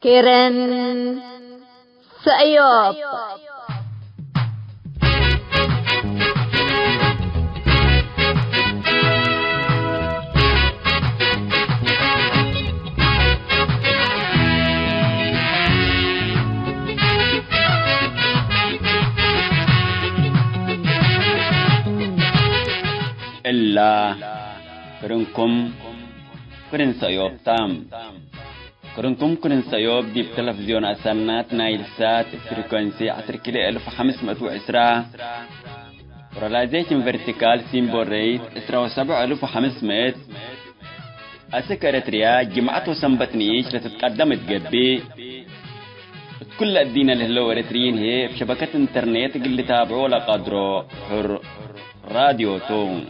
كيرن سأيوب إلا كرنكم كرن سأيوب تام كرنكم كرن سأيوب دي بتلفزيون أسنات نايل سات فريكونسي 10510 وراليزيشن فيرتيكال سيمبول ريت 17500 السكرتريا جمعته سنبتنيش لتتقدم تقبي كل الدين اللي هو اريتريين هي بشبكة انترنت اللي تابعوا لقدروا حر راديو تون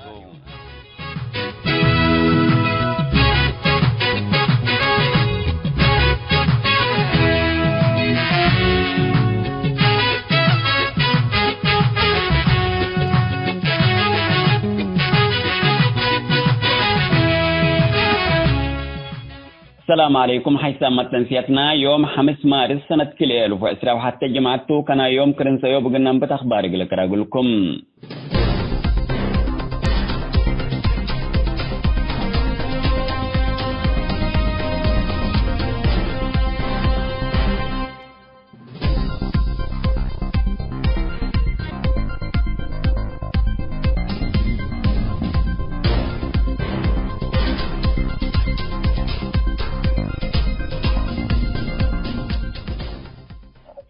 السلام عليكم. حيثما تنسيتنا يوم 5 مارس سنة كل 2010 وحتى جمعتو كان يوم كرن سيوب قلنا بتخبار قلق لكم.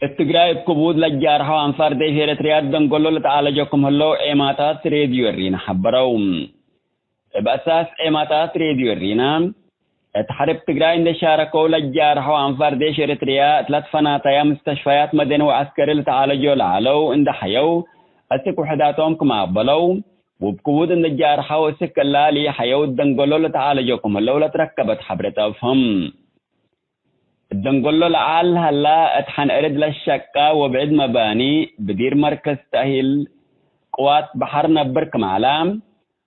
التقرأي بكبود لجارها أنفار ديش إريتريا دنقلوا لتعالجكم هلو إيماتات راديو الرينا حبروم بأساس إيماتات راديو الرينا تحرب تقرأي إن شاركوا لجارها أنفار ديش إريتريا 3 فناطيا مستشفيات مدني وعسكري لتعالجوا العالو إن حيو أسك وحداتهم كما أبلو وبكبود إن جارها وسك اللالي حيو دنقلوا لتعالجكم هلو لتركبت حبرت أفهم الدنقلوا لعال هلا اتحن ارد للشقة وبعد مباني بدير مركز تأهيل قوات بحر نبرك معلام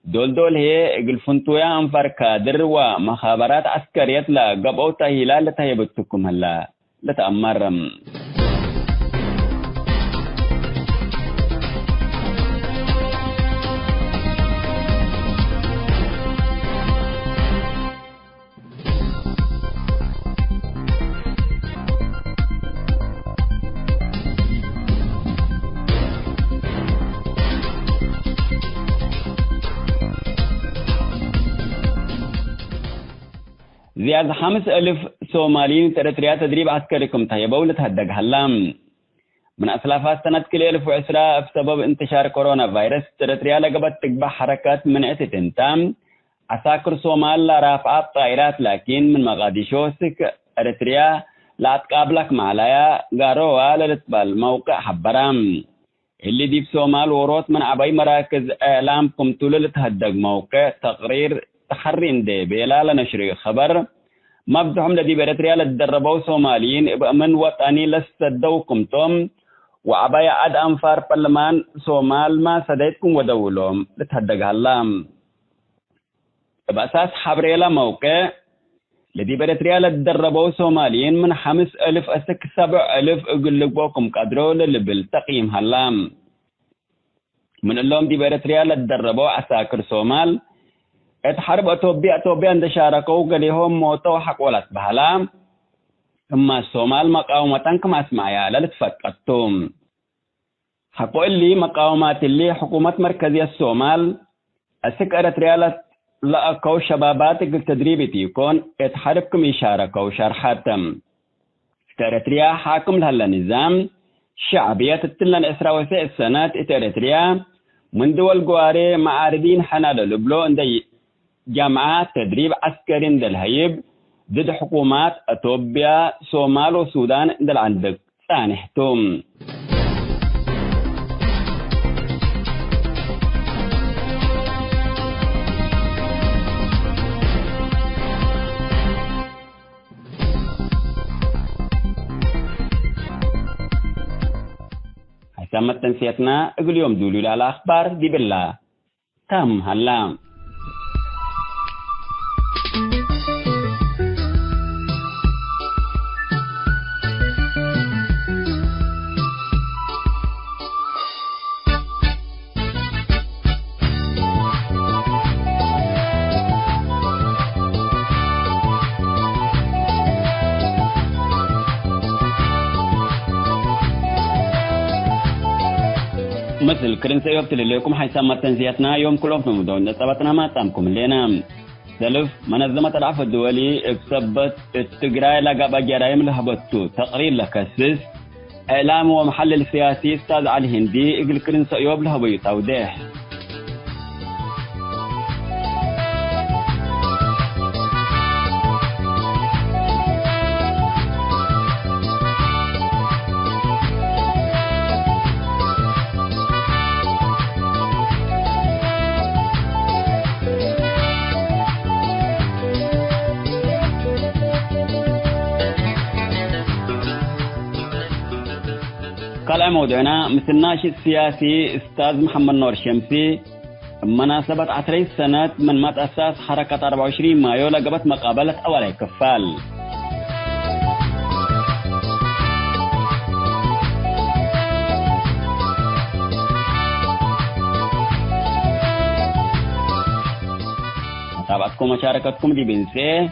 دول هي قلفنتويا انفر كادر ومخابرات عسكرية لقبو تأهيلا لتهيبتكم هلا لتأمرم زيادة 5000 صوماليين تريتريا تدريب عسكريكم تهيبوا لتهدق هلام من أسلافات سنة كل 2010 بسبب انتشار كورونا فيروس تريتريا لقبت تقبح حركات منعة تنتام عساكر صومال لرافعات طائرات لكن من مغاديشو سك اريتريا لا تقابلك معلايا قاروا للتبال موقع حبرام اللي دي بصومال وروت من عباي مراكز اعلام قمتوا لتهدق موقع تقرير تحرين دي بيلا لنشر خبر مبدهم لدي بريتريا لتدربوا صوماليين من وطني لستدوكم توم وعبايا عد أنفار برلمان صومال ما سديتكم ودولهم لتهدق هلام بأساس حبريلا موقع لدي بريتريا لتدربوا صوماليين من 5000 أسك 7000 اقلقوكم قدروا للبل تقييم هلام من اللوم دي بريتريا لتدربوا عساكر صومال اتحرب أتوبيا عند شاركوا قليهم موتوا حق ولت بهلام اما الصومال مقاومة كما اسمعيا للتفقدتم حقوا اللي مقاومات اللي حكومة مركزية الصومال اسك اريتريا لأكو شباباتك التدريبي تيكون اتحربكم يشاركوا شرحاتم اريتريا حاكم لهلا نظام شعبية تتلن اسرا وسيء السنات اريتريا من دول قواري معاردين حنال لبلو اندي جامعات تدريب عسكري دل هيب ضد حكومات أثيوبيا صومال والسودان دل عندك ثانيتهم حسامة تنسيتنا اقول يوم دولي على أخبار دي بالله تم هلام مثل كرنسة يبتل لكم حيسمى تنزيتنا يوم كلهم في مدون نصبتنا ما تامكم لنا سلف منظمة العفو الدولي اكسبت التقراي لقب جرائم لهبتو تقرير لكسس إعلام ومحلل سياسي استاذ علي هندي اقل كرنسة يوب لهبي توضيح قال موضوعنا مثل ناشط السياسي استاذ محمد نور شمسي مناسبة 10 سنة من ما تأسس حركة 24 مايو لقبت مقابلة أولي كفال متابعتكم ومشاركتكم دي بنسي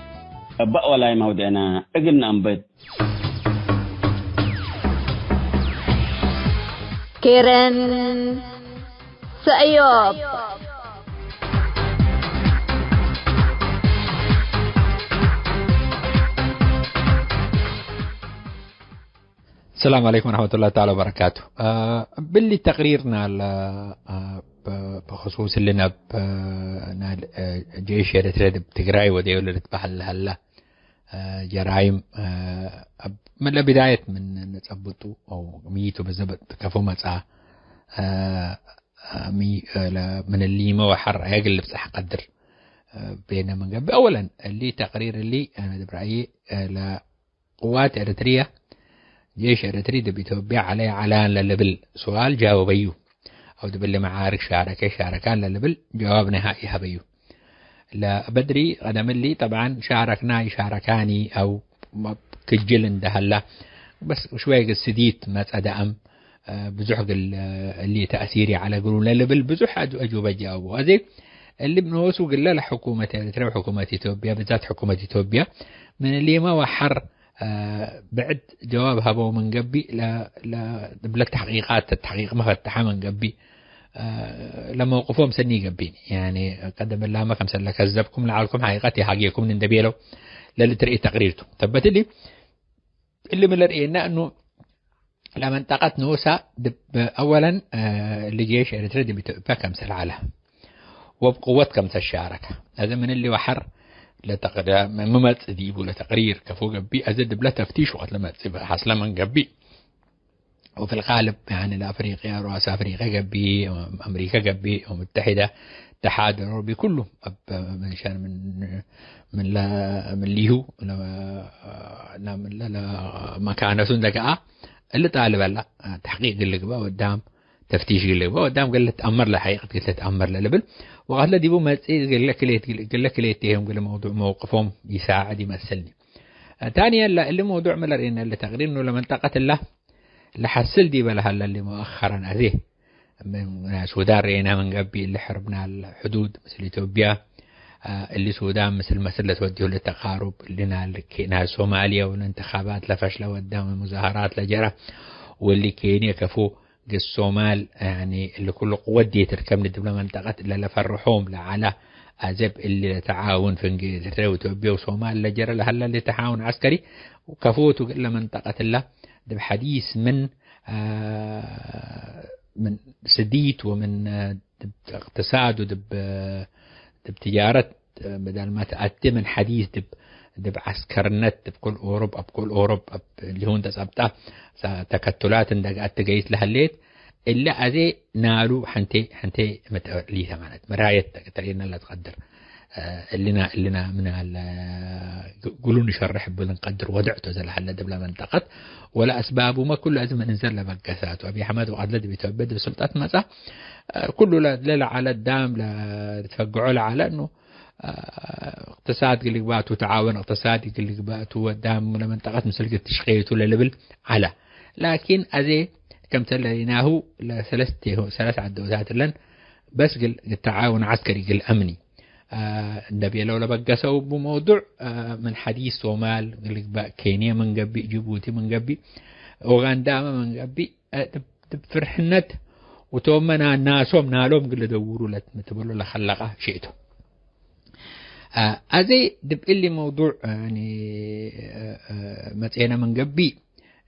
بقى ولا موضوعنا اقلنا أنبت كيرن سأيوب السلام عليكم ورحمة الله تعالى وبركاته. باللي تقريرنا بخصوص اللي نب جيش إريتريا بتقراي وديولة بحل هلا جرائم من البداية من نتثبتوا أو ميتوا بالضبط كفو مسعى من اللي ما وحر يقلب صح قدر بينما من قبل. أولا اللي تقرير اللي أنا برأيي لقوات إريتريا جيش إريتريا بيتوبع عليه علان للبل سؤال جاوبيه أو دبل معارك شاركان للبل جواب نهائي هبيه. لا بدري قدم اللي طبعا شاركاني أو كجلن ده هلا بس شوية السديت ما تدعم بزحق اللي تأثيري على قولون للبل بزح أجوبة جاوبه هذه اللي بنوسو قلنا لحكومة إريتريا وحكومة إثيوبيا بالذات حكومة إثيوبيا من اللي ما وحر بعد جواب هبو من قبي لا تحقيقات التحقيق مفتحة من قبي لما وقفوهم سني قبيني يعني قدم الله ما خمسة لك كذبكم لعلكم حقيقتي حقيقكم من دبيلو للي ترئي تقريرته ثبت اللي من رأينا أنه لما انتقت نوسا أولا لجيش إريتريا بكمسة على وبقوة كمسة الشاركة هذا من اللي وحر لتقرير ما تديبوا لتقرير كفوق قبي أزد بلا تفتيش وقت لما تصيب حصل من قبي وفي الغالب يعني الأفريقيا رؤساء أفريقيا قبي أمريكا قبي ومتحدة اتحاد الأوروبي كله من شان من ليهو لا مكانه سندقة اللي طالب لا تحقيق اللي قبا قدام تفتيش اللي قبا قدام قال له تأمر لحقيقة قلت له تأمر للبل وقال له ديبو ما قال لك ليتهم قال موضوع موقفهم يساعد يمثلني. ثانيا اللي موضوع ملرين اللي تقرير إنه لما انتقت الله لحصل دي بلا هلا اللي مؤخرا هذه من السودان رينا من قبل اللي حربنا الحدود مثل إثيوبيا اللي السودان مثل توديه للتقارب اللي ناس سوماليا والانتخابات لفشلة قدام المظاهرات لجرى واللي كينيا كفو الصومال يعني اللي كل قوة دي تركب الدولة منطقة إلا لفرحوم لعلى أزب اللي تعاون في إنجلترا وإثيوبيا وصومال لجرى لهلا اللي تعاون عسكري وكفوت إلا منطقة الله ده حديث من سديت ومن اقتصاد ودب تجارة بدل ما تأتي من حديث دب عسكرنت بكل أوروبا اللي هون تسبتها تكتلات اندقات تجيس لهالليت إلا أذي نالو حنتي متلي ثمانة مراية تقريبا لا تقدر اللينا من قولوا نشرح بنقدر ودعته زل حلا دبلا منطقة ولا أسبابه ما كل أزمة ننزل لبقسات وأبي حماد وقد لدي بيتوبد بسلطات مسا كله لا على الدام لا تفقعوا على إنه اقتصاد قلقبات وتعاون اقتصادي قلقبات والدام من منطقة مثل التشقيت ولا لبل على لكن أذي كم تليناه ثلاث عدوات لن بس التعاون عسكري قل أمني النبي لولا بقسوا بموضوع من حديث صومال كينيا من قبي جيبوتي من قبي أوغندا من قبي فرحنت وتومنا ناسهم نالهم قل دوروا لتبلوا لخلقه شئتوا أزي دب اللي موضوع يعني متأنا من قبي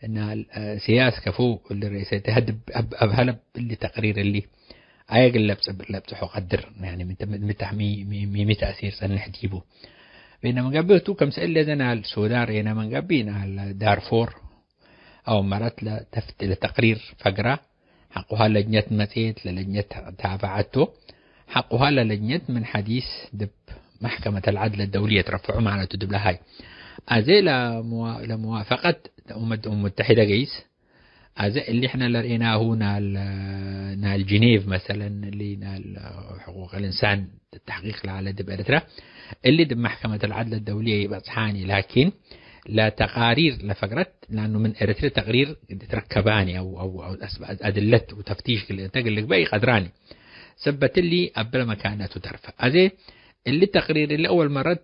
إن السياسة كفو اللي رئيسة تهدب أبهلب اللي تقرير اللي أيق لبس قدر يعني من تحمي تأثير سنحديبه بينما قبل تو كم سأل لنا السودان رينا من قبينا دارفور أو مرات لتقرير فقرة حقها لجنة متيت للجنة تابعته حقها للجنة من حديث دب محكمة العدل الدولية ترفعوا معنا تدب لهاي أزي لموافقة الأمم المتحدة قيس أزي اللي إحنا لقيناه نال جنيف مثلا اللي نال حقوق الإنسان التحقيق على دب إريتريا اللي دب محكمة العدل الدولية يبقى صحاني لكن لا تقارير لفقرت لأنه من إريتريا تقرير تركباني أو أدلة وتفتيش اللي باقي قدراني ثبت لي قبل ما كانت ترفع أزي اللي تقرير اللي أول مرة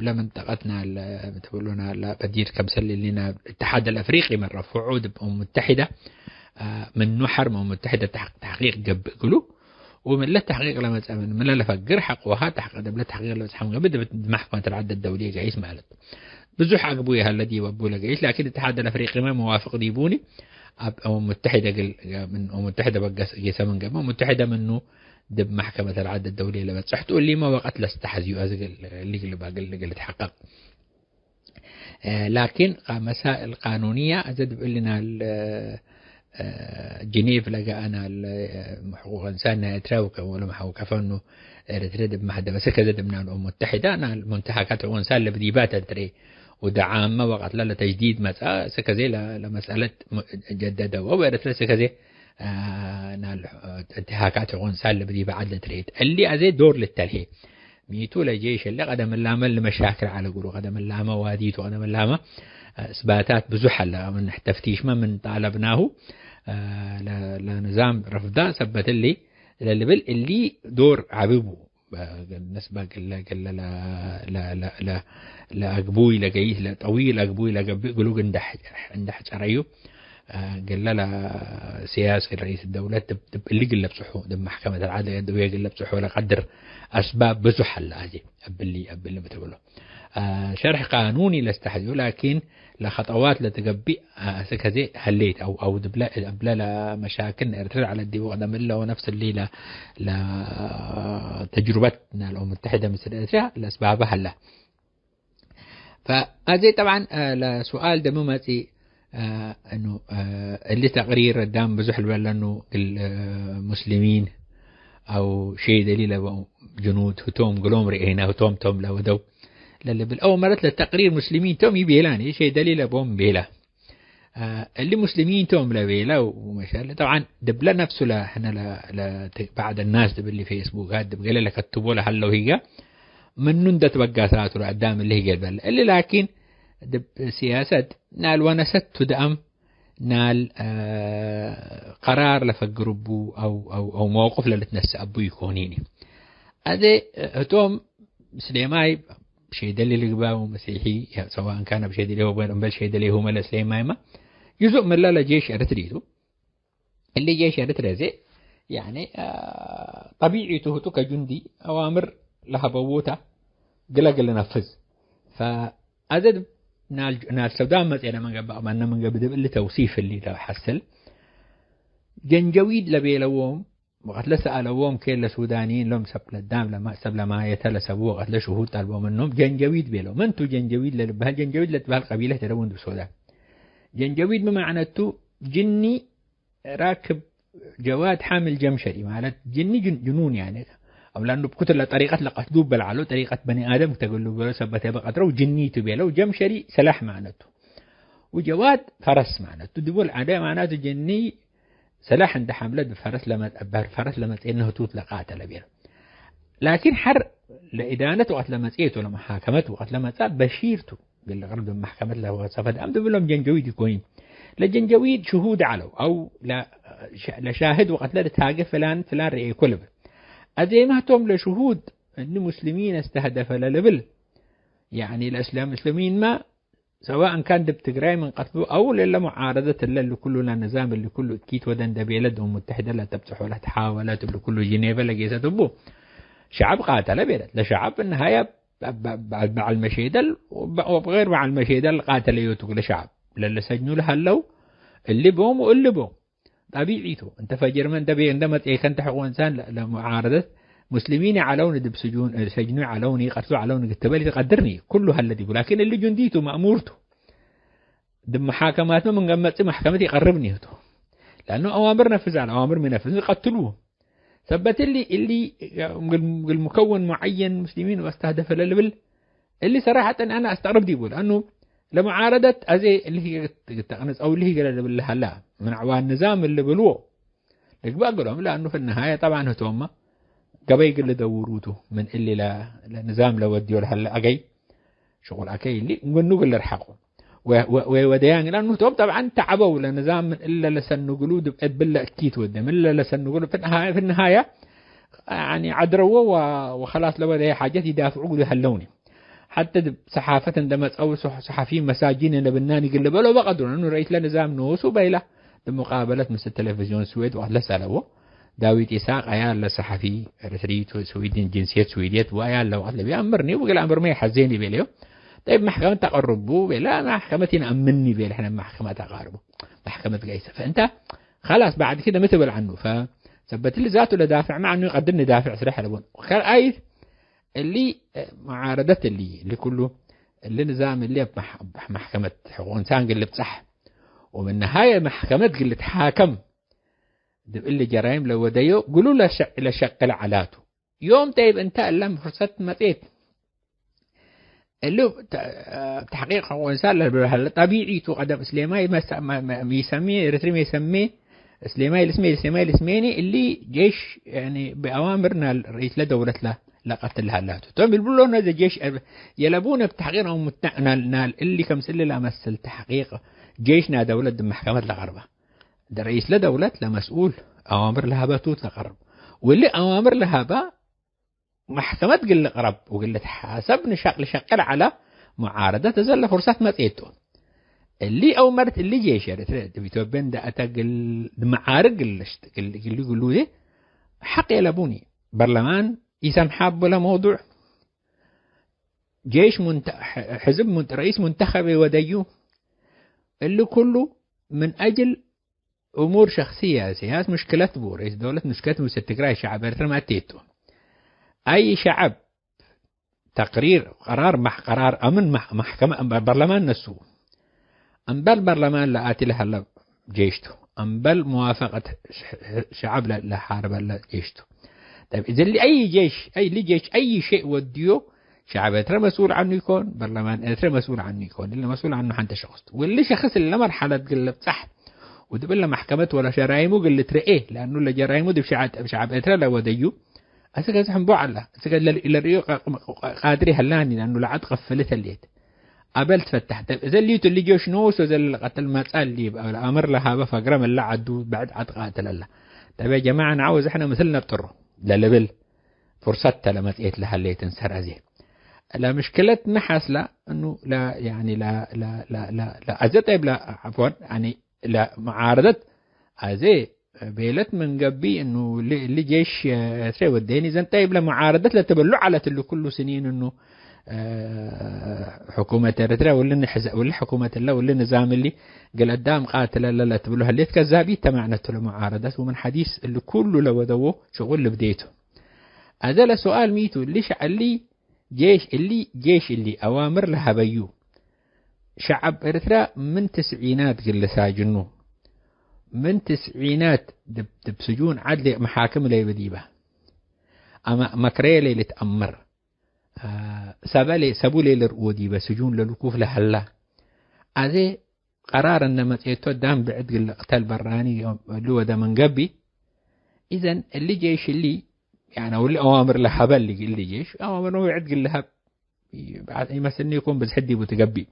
لما انتقدنا تقولون بدير كمسل لنا الاتحاد الأفريقي من رفعوا الأمم المتحدة من نحر الأمم المتحدة تحقيق قبلوا ومن لا تحقيق لما من لا فقر حقوها تحقيق دبلة تحقيق لما تحقيق بدأ محكمة العدل الدولية قايس مالت بزح عقبويها الذي وابولا قايس لكن الاتحاد الأفريقي ما موافق ديبوني الأمم المتحدة من الأمم المتحدة بقى قيسها من قبل الأمم المتحدة منه دب محكمة العدل الدولية لما تصح تقول لي ما وقت لاستحزيو اللي باقي اللي تحقق لكن مسائل قانونية أزد بقول لنا جنيف لقى أنا حقوق الإنسان يتراوك ولا محو كفانه رترد ما حدا بس كذا من الأمم المتحدة أنا المنتهكات حقوق الإنسان لبديبات تري ودعام ما وقت لا تجديد مسألة سكزي لمسألة جددة وبرترد سكزي انتهاكات حقوق الإنسان اللي بدي بعد تريد اللي أزيد دور للتلهي ميتو لجيش اللي قدم اللامة المشاكل على قولوا قدم اللامة واديت وقدم اللامة إثباتات بزحل من تفتيش ما من طالبناه لنظام رفضه ثبت اللي اللي دور عبيبه بالنسبة لا لا لا لا لا أقبوي لجيش لا طويل أقبوي لقبلوا عند شرعيه قال لا سياسي رئيس الدولة اللي قل بصحو دم محكمة العدل الدولية قل بصحو لقدر أسباب بزحل هذه اللي بتقوله شرح قانوني لاستحدثه لكن لخطوات لتقبي سكزي هليت أو دبلا مشاكل ارتفع على الدي وقدم الله ونفس اللي لا تجربتنا الأمم المتحدة مثل ارتفاع الأسباب هلا فهذه طبعا لسؤال دمومتي انه اللي تقرير قدام بزحل ولا انه المسلمين او شيء دليل جنود هتوم قلوم رئينا هتوم توم لا ودو للي بالاول مرت للتقرير مسلمين توم يبيلان شيء دليل ابوم بيلا اللي مسلمين توم لا بيلا ومشاء طبعا دبل نفسه لا احنا بعد الناس دب اللي فيسبوك هاد قال لك كتبوا له هلو هي من نند تبقاسات قدام اللي هي قال اللي لكن دب سياسة نال ونست تدأم نال قرار لفقربو أو موقف لتنسى أبو يكونيني هذا هتوم سليماي بشيء دليل قباه مسيحي سواء كان بشيء دليل هو بين بل شيء دليل هو ملا سليماي ما جزء من لا جيش أرتريتو اللي جيش أرتريزي يعني طبيعته كجندي أوامر لها بووتا قل نفذ فهذا نال السودان مثلا من قبل اللي توصيف اللي حصل جنجويد لبيلوهم وقت لسألوهم كل السودانيين لهم سبل الدام لما سبل ما يتلسبوا وقت لشهود طلبوا منهم جنجويد بيلو من تو جنجويد بهالجنجويد لتبهالقبيلة ترون بالسودان جنجويد بمعنى جني راكب جواد حامل جمشري معناته جني جنون يعني أو لأنه بكتر طريقة لقتلوب بالعلو طريقة بني آدم تقول له بسبته بقدره وجني تبيله وجمشري سلاح معناته وجواد فرس معناته تقول عدا معناته جني سلاح عند حملة بفرس لما إنه توت لقاتل بينه لكن حر لإدانته وقت لما تأتي ولا محاكمته وقت لما تأتي بشيرته قال غرب المحكمة له وصفت أمد بلهم جنجويد يكون لجنجويد شهود علو أو لا شاهد وقت لا تهاجف فلان رأي كله أدي ما توم لشهود أن المسلمين استهدف للبل يعني الإسلام المسلمين ما سواء كان بتقراي من قتله أو للا معارضة اللي كله النظام اللي كله كيت ودن بلدهم متحدة لا تبتح ولا تحاولات اللي كله جنيفة لقيسة تبو شعب قاتل بلد لشعب النهاية مع المشيدل وبغير مع المشيدل قاتل يوتق لشعب للا سجنوا لها اللو اللي بهم واللي بهم طبيعيته انت فجر من دبي عندما كنت حقوق انسان لمعارضة مسلمين علوني دب سجنوا علوني قتلوا علوني قتبالي تقدرني كله هالذي لكن اللي جنديته مأمورته دب محاكماتنا من قمت محكمتي قربني هتو لأنه أوامر نفذ على أوامر منفذ قتلوه ثبت اللي المكون معين مسلمين واستهدف الليبل اللي صراحة أنا استغرب دي بقول أنه لمعارضة أزي اللي هي تقنص أو اللي هي قال لها لا من عوان النظام اللي بلوه لك بقول لهم لأنه في النهاية طبعا هتوما قبيق اللي دوروته من اللي لا نظام لو وديوا لها أجي شغل أكي اللي ونقول اللي رحقوا وديان لأنه توم طبعا تعبوا لنظام إلا لسنوا قلود بلا أكيد ودم إلا لسنوا قلود في النهاية يعني عدروا وخلاص لو ده حاجات يدافعوا له هاللوني حتى صحافة عندما تقول صحفيين مساجين لبنان يقول له بقدر إنه رئيس لنظام نوس وبيله بمقابلة مثل التلفزيون السويد وأهل سألوه داويد إساق أيال لصحفي إريتري سويدين جنسية سويدية وأيال لو قال لي أمرني وقال أمر ما يحزنني بيله طيب محكمة تقربوا لا محكمتنا أمني بيه إحنا محكمة تقاربه محكمة قيسة فأنت خلاص بعد كده متبل عنه فثبت لي ذاته لدافع مع إنه يقدرني دافع صريح لبون وكان أي اللي معارضة اللي كله اللي نظام اللي محكمة حقوق إنسان اللي بصح ومن النهاية محكمة اللي تحاكم اللي جرائم لو وديو قولوا له لشق العلاته يوم طيب أنت لم فرصة متيت اللي تحقيق حقوق الإنسان طبيعي تقدم سليماي يسميه إريتري يسميه سليماي الاسميني اللي جيش يعني بأوامرنا الرئيس لدولة لا قتل هلاته طبعا بيقولوا لنا إذا جيش يلبون بتحقيق أو نال اللي كم سل لا مثل تحقيق جيشنا دولة محكمة الغربة ده رئيس لدولة لا مسؤول أوامر لها بتوت الغرب واللي أوامر لها محكمة قل قرب وقلت حسب شقل على معارضة تزل فرصة ما تيتو اللي أو مرت اللي جيش بيتوبين ده أتقل معارض اللي يقولوا ده حق يلبوني برلمان يسمحاب ولا موضوع جيش حزب رئيس منتخب وديو اللي كله من أجل أمور شخصية سياسة مشكلة بو رئيس دولة مشكلة مستقرة شعب ما تيتو أي شعب تقرير قرار أمن محكمة برلمان نسو أنبل برلمان لا آتي لها جيشته أنبل موافقة شعب لا حارب لا جيشته طيب إذا أي جيش أي شيء وديه شعب يترى مسؤول عنه يكون برلمان يترى مسؤول عنه يكون اللي مسؤول عنه حتى شخص واللي شخص اللي مرحلة قلت صح وتبلا محكمة ولا جرائمه قلت رأيه لأنه اللي جرائمه دي شعب يترى لا وديه أسكت حنبو على أسكت للريو قادري هلاني لأنه لعد قفلت الليت قبلت فتحت إذا اللي جوش نوس وإذا القتل ما تسأل لي الأمر لها بفقرم اللي عدو بعد عد قاتل الله طيب يا جماعة نعوز إحنا مثلنا بطره للبل فرصتها لما تقيت لها اللي تنسر هذه لا مشكلة نحس لا إنه لا يعني لا أزي طيب لا عفوا يعني لا معارضة أزي بيلت من قبي إنه اللي جيش سوى الدين إذا طيب لمعارضة لا تبلع على تلو كل سنين إنه حكومة إريتريا ولا حكومة الله ولا النظام اللي قال قدام قاتل لا تبلوها اللي كذابي تمعنا تلو معارضة ومن حديث اللي كله لو دوه شغل اللي بديته هذا سؤال ميتو اللي جيش اللي أوامر لها بيو شعب إريتريا من تسعينات قل ساجنوه من تسعينات بسجون عدل محاكم لي بديبه أما مكريلي اللي تأمر سبوا لي لرؤودي بسجون للوقوف لهلا هذا قرار إنما تقدم بعد القتال براني اللي ده من قبي إذن اللي جيش اللي يعني واللي أوامر لها بلغ اللي جيش أوامر يعد لها بعد مثلا يكون بس حدي بتقبي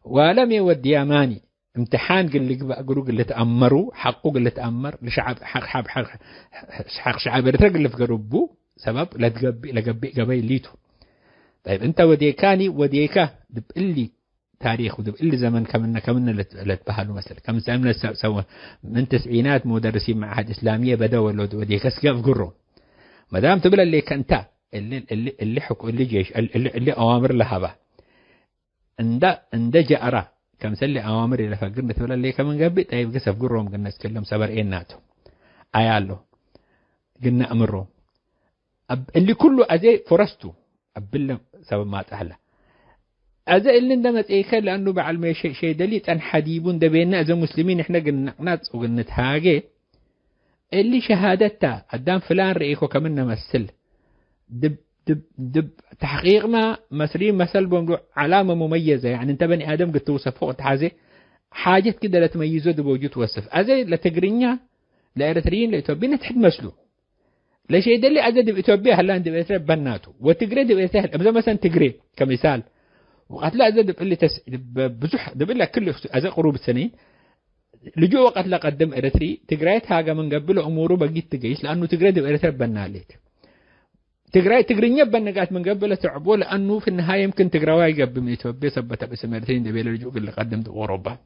ولم يودي أماني امتحان قل تأمروا حقه قل تأمر لشعب حق شعب يرتقل اللي في قربه سبب لا تقبي قبي ليته طيب انت وديكاني وديكا اللي تاريخ ودب اللي زمن كمنا لتبهلوا مثلا كم زمن سوى من تسعينات مدرسين معهد إسلامية بدأوا ودي كسقف قرهم ما دام تبلا اللي كنتا اللي حكوا اللي جيش اللي أوامر لها به عند جأرة كم سلي أوامر اللي فقرنا تبلا اللي كمان قبل طيب قصف قرهم قلنا نتكلم سبر إيه ناتو عياله قلنا أمرهم اللي كله أزي فرستو أبلا سبب ما تحله أزا اللي اندمت إيكا لأنه بعلم شيء دليل أن حديبون دبينا أزا مسلمين إحنا قلنا ناس وقلنا تهاجي اللي شهادتها قدام فلان رئيكو كمنا مسل دب تحقيق ما مسرين مسل بمدو علامة مميزة يعني انت بني آدم قد توصف فوق تحازي حاجات كده لا تميزه بوجود توصف أزا لتقرينيا لإرتريين لإتوبيين تحد مسلو لا شيء دليل أزا دب إتوبيا هلا دب إتوبيا بناتو وتقري دب إتوبيا أبدا مثلا تقري كمثال وقت لا زاد اللي بزح دبل لك كل أزا قروب السنين لجوا وقت لا قدم إريتري تجريت حاجة من قبل أموره بقيت تجيش لأنه تجري دب إريتري بناليت تجريني بنقات من قبل تعبوا لأنه في النهاية يمكن تجرواي قبل من إثيوبيا ثبت باسم إريتري دبل لجوا اللي قدم أوروبا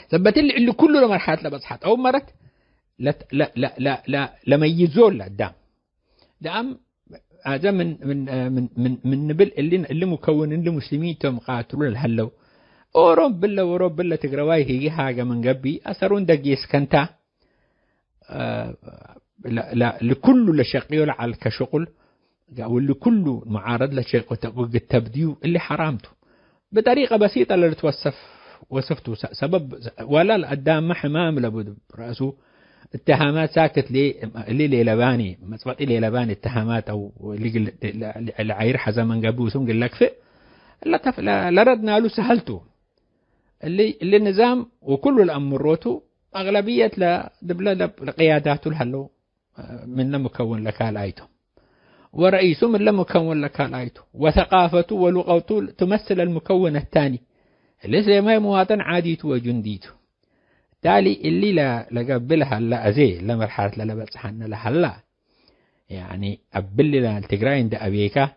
ثبت اللي كله مرحلة لبصحات أو مرت لا ميزول لقدام دام هذا من نبل اللي مكونين لمسلمين تم قاتلون الهلو أوروبا تقرواي هي حاجة من قبي أثرون دقيس كنتا لا لكل لشقيول على كشغل ولكل معارض لشيء التبديو اللي حرامته بطريقة بسيطة اللي وصفته سبب ولا القدام ما حمام لابد رأسه اتهامات ساكت اللي ليلباني مسبق اللي ليلباني اتهامات او اللي عير حزا من قبوسهم قال لك فئ لا ردنا له سهلته اللي النظام وكل الامروته اغلبيه لقياداته الحلو من لم يكون لك الايته ورئيسه من لم يكون لك الايته وثقافته ولغته تمثل المكون الثاني اللي زي ما مواطن عاديته وجنديته تالي اللي لا قبلها لا أزي لا مرحلة لا بتصحنا لها لا يعني قبل لا التجراين ده أبيكا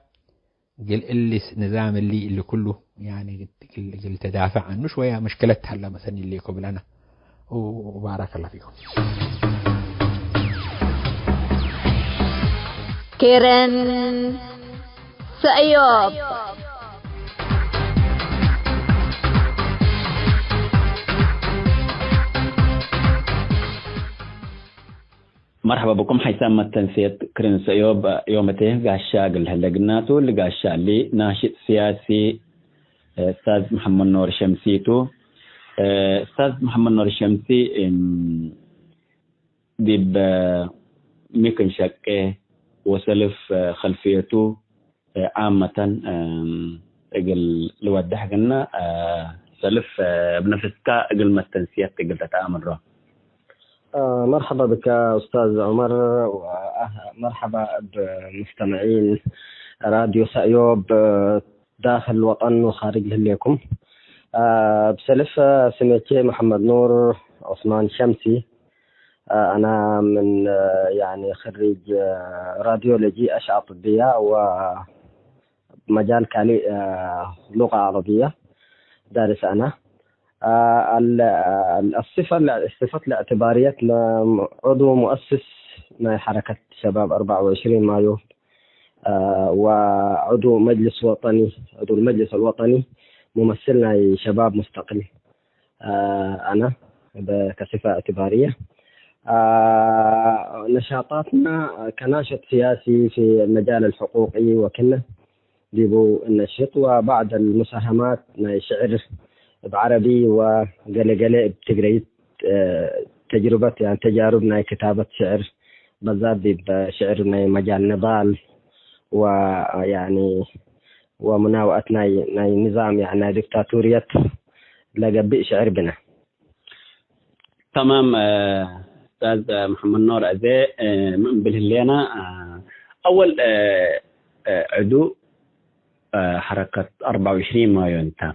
قل اللي نظام اللي كله يعني قل تدافع عنه شوية مشكلة هلا مثلا اللي قبلنا وبارك الله فيكم. كيرن سأيوب مرحبا بكم حيثما التنسيق كرن سيوب يومته قاشا قل هلا قلناتو اللي قاشا اللي ناشط سياسي أستاذ محمد نور شمسيتو أستاذ محمد نور شمسي ديب ميكن شكه وسلف خلفيته عامة قل لودح قلنا سلف بنفسك قل ما التنسيق قل تتعامل راه. مرحبا بك أستاذ عمر ومرحبا بمستمعين راديو سأيوب داخل الوطن وخارج لكم. بسلف سميتي محمد نور عثمان شمسي. أنا من يعني خريج راديولوجي أشعة طبية ومجال كالي لغة عربية دارس أنا. الصفة الاعتبارية عضو مؤسس حركة شباب 24 مايو وعضو مجلس وطني عضو المجلس الوطني ممثلنا شباب مستقل أنا كصفة اعتبارية. نشاطاتنا كناشط سياسي في المجال الحقوقي وكنا ديبو النشط وبعد المساهمات شعر بعربي وقلقلة بتقريت تجربة يعني تجاربنا كتابة شعر بالذات بشعرنا مجال نضال ويعني ومناوئتنا نظام يعني دكتاتورية لقبئ شعر بنا. تمام أستاذ محمد نور أزي من بالهلينا أول عضو حركة 24 مايو أنت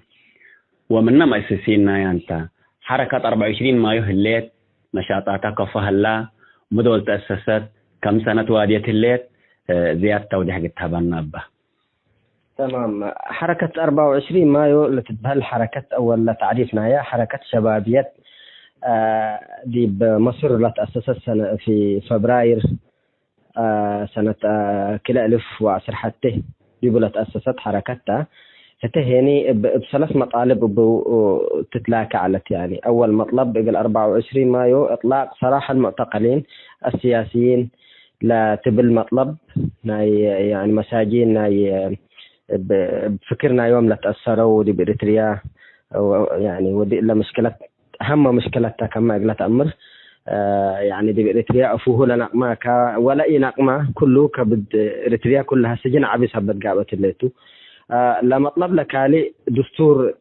ومننا مؤسسينا أنت حركة 24 مايو هليت نشاطاتك فهلا مدول تأسست كم سنة وادية هليت زيادة توضيح قتها بالنبة. تمام. حركة 24 مايو اللي تتبهل حركة أول تعريفنا هي حركة شبابية دي بمصر اللي تأسست سنة في فبراير سنة كلا 1010 حتى دي بلا تأسست حركتها فتهيني بثلاث مطالب تتلاقى على يعني. أول مطلب قبل 24 مايو إطلاق سراح المعتقلين السياسيين لا تبل مطلب يعني مساجين بفكرنا يوم لا تأثروا دي بإريتريا يعني ودي إلا مشكلة أهم مشكلتها كما قلت أمر يعني دي بإريتريا أفوه لنقمة ولا أي نقمة كله كبد إريتريا كلها سجن عبيسة بدقابة الليتو لا مطلب لك علي دستور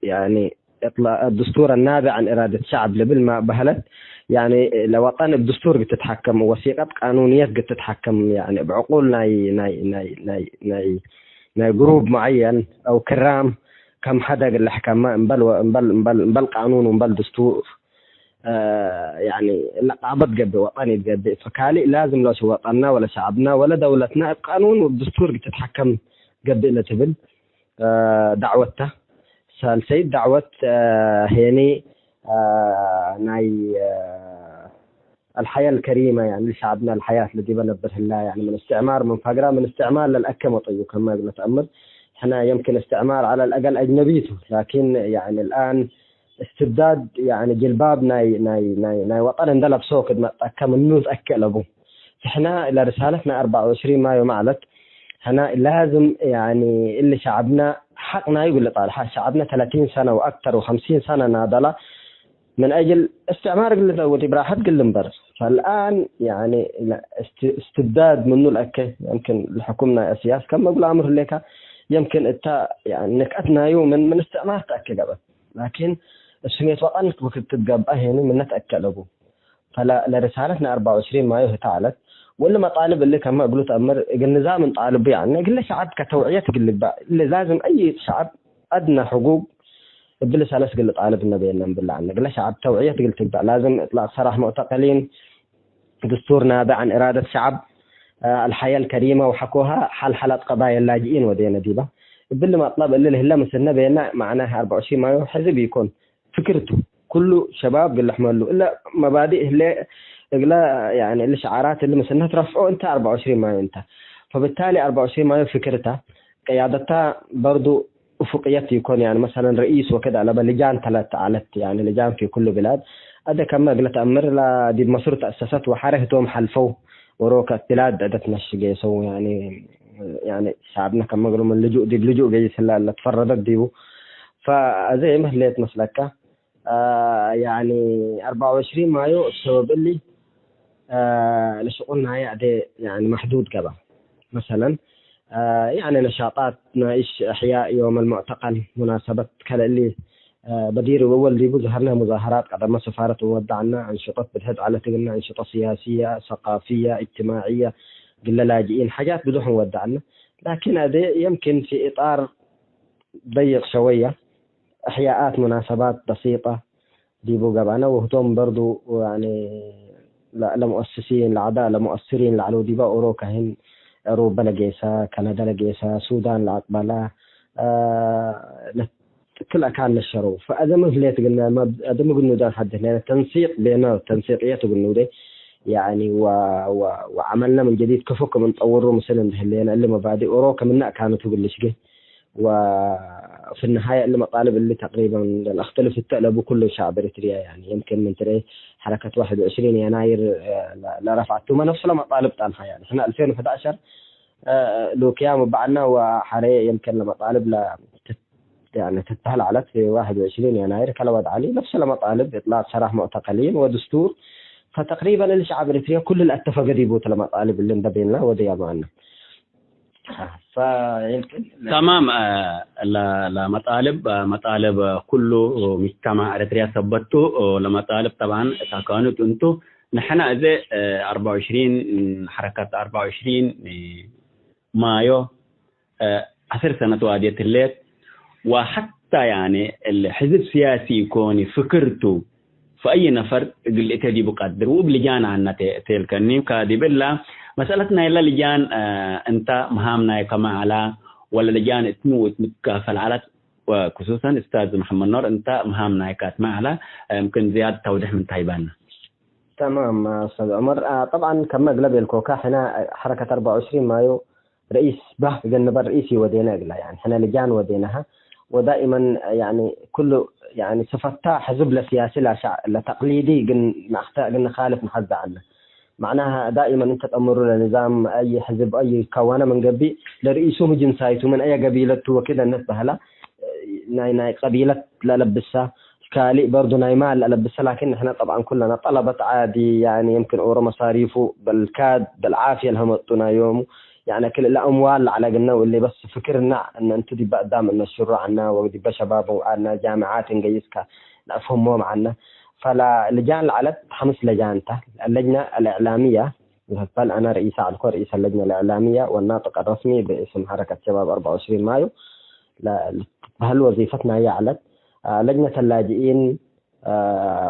يعني الدستور النابع عن إرادة شعب لبل ما بهلت يعني لو وطن بدستور بتتحكم ووثيقة قانونيات بتتحكم يعني بعقول ناي جروب معين أو كرام كم حدا اللي حكم انبل قانون وانبل دستور يعني لقابت قبل وطني قبل فكالي لازم لو شو وطننا ولا شعبنا ولا دولتنا بقانون والدستور بتتحكم قبل تبل دعوته سالسيد دعوة هيني ناي الحياة الكريمة يعني لشعبنا الحياة التي بنبرها الله يعني من استعمار من فقرة من استعمار للأكم وطيب كما قلت أمر احنا يمكن استعمار على الأقل أجنبيته لكن يعني الآن استبداد يعني جلباب ناي وطن اندلب سوكد ما تأكم النوز أكل أبوه احنا إلى رسالتنا 24 مايو معلت هنا لازم يعني اللي شعبنا حقنا يقول لطالح شعبنا 30 سنة وأكثر و50 سنة ناضلة من أجل استعمار قلت وتبراحت قلنبر فالآن يعني استبداد منه الأكل يمكن لحكومنا السياسة كما أقول أمر لك يمكن أنت يعني نكأتنا يوم من استعمار تأكل قبل لكن السنية وطنك وقت تتقبأ هنا من نتأكل أبوه فلا لرسالتنا 24 مايو تعالت ولا مطالب اللي كما أقولوا تأمر النظام طالب يعني قل شعب كتوعية قل بقى اللي لازم أي شعب أدنى حقوق بل سالس قل طالب النبي إنهم بالله عنه قل شعب توعية قل تبقى لازم إطلاق سراح معتقلين دستور نابع عن إرادة شعب الحياة الكريمة وحكوها حلحلة قضايا اللاجئين ودينا ديبا بل مطلب اللي هلا مثلنا بينا معناها 24 مايو حزب يكون فكرته كله شباب قل حمل له إلا مبادئ اللي إقلا يعني الشعارات اللي مثلنا ترفعوا أنت 24 مايو أنت فبالتالي 24 مايو فكرتها قيادتها برضو أفقيات يكون يعني مثلا رئيس وكذا على لجان 3 علت يعني لجان في كل بلاد هذا كما قلت أمر لا دي مصر تأسست وحركتهم حلفوا وروك البلاد عدت نشجع يسوي يعني شعبنا كما قالوا من لجوء دي بلجوء جيس اللي تفردت ديو فزي ما هليت مسلكة يعني 24 مايو السبب اللي لشغلنا يعني محدود كذا مثلا يعني نشاطات نعيش إحياء يوم المعتقل مناسبة كلا اللي بدير أول دي ظهرنا مظاهرات قدم سفارة وودعنا أنشطة بتهد على تقلنا أنشطة سياسية ثقافية اجتماعية قلنا لاجئين حاجات بدوح ودعنا لكن هذا يمكن في إطار ضيق شوية إحياءات مناسبات بسيطة ديبو قبعنا وهتم برضو يعني لمؤسسين لعداء لمؤثرين لعلو ديبا أوروكا هن أوروبا لجيسا كندا لجيسا سودان لعقبالة كل أكان للشرو فأدمه ليه قلنا ما أدمه قلنا ده حد هنا تنسيق بينه تنسيقيته قلنا ده يعني وعملنا من جديد كفوك من طوره مثلا اللي مبادئ أوروكا منا كانت تقول ليش جه وفي النهاية اللي مطالب اللي تقريبا اختلف التقلب كل شعب إريتريا يعني يمكن من ترى حركة 21 يناير لرفعتوا ما نفس المطالب تانها يعني احنا 2011 لو كيام بعدنا وحري يمكن المطالب يعني تتهل على في 21 يناير كلا وضع علي نفس المطالب إطلاق سراح معتقلين ودستور فتقريبا الشعب الإريتري كل الاتفاق ديبوت المطالب اللي ندبينا ودي معنا فيمكن تمام مطالب كله مجتمع إريتريا ثبتوا لمطالب طبعا كانت انتو نحن زي 24 حركة 24 مايو 10 سنة وادية الليل وحتى يعني الحزب السياسي يكون فكرته في أي نفر اللي تدي بقدر وبلجان عنا تلك النيم كادي بالله مسألتنا إلا لجان أنت مهامنا كما على ولا لجان تموت متكافل على، وخصوصا أستاذ محمد نور أنت مهامنا هيكات معها، يمكن زيادة توضيح من تايبان. تمام أستاذ عمر. طبعا كما قلب الكوكا احنا حركة 24 مايو رئيس بحث جنب الرئيسي ودينا يعني احنا لجان وديناها، ودائما يعني كله يعني صفتها حزب لسياسي لا تقليدي قلنا خالف نحذ عنه. معناها دائما انت تأمر لنظام اي حزب اي كونه من قبي لرئيسه من جنسايته من اي قبيلته وكذا نسبه لا ناي قبيله لا لبسها كالي برضه نايمال لا لبسها، لكن احنا طبعا كلنا طلبة عادي يعني يمكن اورو مصاريفه بالكاد بالعافيه لهم الطنا يوم يعني كل الاموال على قلنا، واللي بس فكرنا ان انت دي قدام ان الشروع عنا ودي شباب وعنا جامعات نقيسك نفهمهم عنا. فلا لجان العلت 5 لجان اللجنه الاعلاميه بل انا رئيس اللجنه الاعلاميه والناطق الرسمي باسم حركه شباب 24 مايو. هل وظيفتنا هي علت لجنه اللاجئين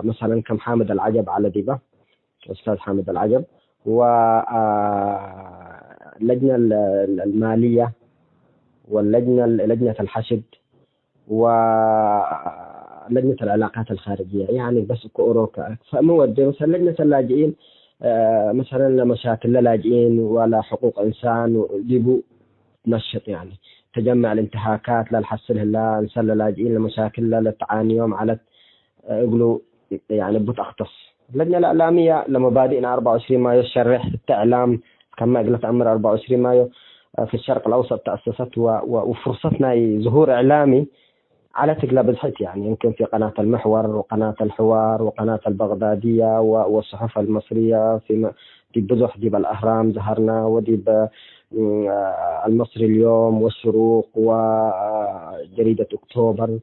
مثلا كم حامد العجب على ديبه استاذ حامد العجب، واللجنه الماليه لجنه الحشد ولجنه العلاقات الخارجيه يعني بس كأوروكا. فمودي مثلا لجنه اللاجئين مثلا مشاكل اللاجئين ولا حقوق انسان وجيبوا نشط يعني تجمع الانتهاكات لا نحصلها لا نسال اللاجئين لمشاكل لا تعاني يوم على يقولوا يعني بتختص. اللجنه الاعلاميه لمبادئنا 24 مايو الشرح التعلام كما قلت امر 24 مايو في الشرق الاوسط تاسست وفرصتنا ظهور اعلامي على تقلب الحيط يعني يمكن في قناه المحور وقناه الحوار وقناه البغداديه والصحف المصريه في بزح دي بالاهرام ظهرنا ودي المصري اليوم والشروق وجريده اكتوبر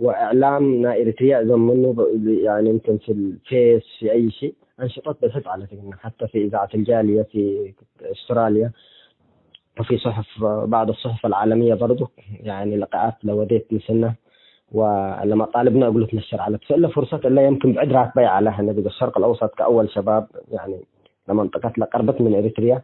واعلامنا اريتريا منه يعني يمكن في الفيس في اي شيء انشطات بالحث على فكره حتى في اذاعه الجاليه في استراليا وفي صحف بعض الصحف العالميه برضو يعني لقاءات لو وديت مثلنا ولما طالبنا اقول لك نشر على فإلا فرصه الا يمكن بعد راتبي على هنا الشرق الاوسط كاول شباب يعني لمنطقتنا قربت من اريتريا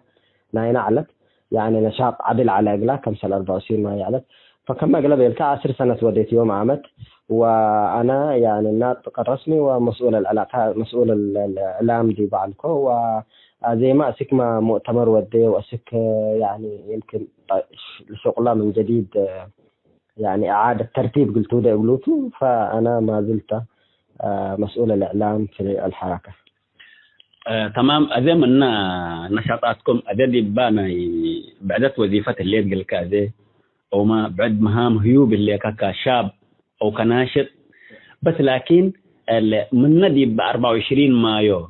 ناينا علت يعني نشاط عدل على اقلا كم سنه 24 ما يعلت. فكما قلب يلك 10 سنه وديت يوم عامت وانا يعني الناطق الرسمي ومسؤول العلاقات مسؤول الاعلام دي بعلكو وزي ما اسك ما مؤتمر ودي واسك يعني يمكن شغله من جديد يعني اعاده ترتيب قلتو فانا ما زلت مسؤول الاعلام في الحركه. تمام. أذي من نشاطاتكم أذي بانا بعدت وظيفة اللي تقول كذا أو ما بعد مهام هيوب اللي كشاب أو كناشط بس لكن من ندي ب 24 مايو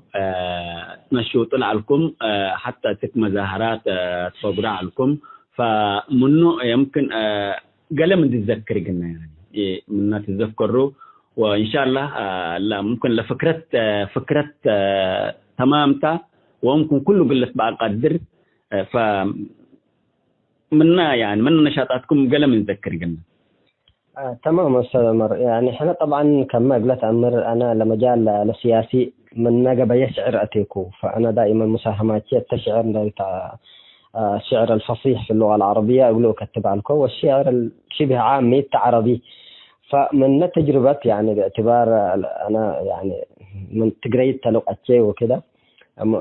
نشوطنا لكم حتى تك مظاهرات تفضل عليكم فمنه يمكن قال من تتذكر قلنا يعني من نتذكروا وإن شاء الله لا ممكن لفكرة تمامتا وممكن كله قلت بعد قدر فمنا يعني من نشاطاتكم قال من تذكر قلنا. تمام أستاذ عمر. يعني احنا طبعا كما قلت أمر أنا لمجال السياسي من نجب يشعر أتيكو فأنا دائما مساهماتي التشعر الشعر الفصيح في اللغة العربية أقوله كتب عنكو والشعر شبه عامي التعربي. فمن تجربة يعني باعتبار أنا يعني من تقريد تلقتي وكده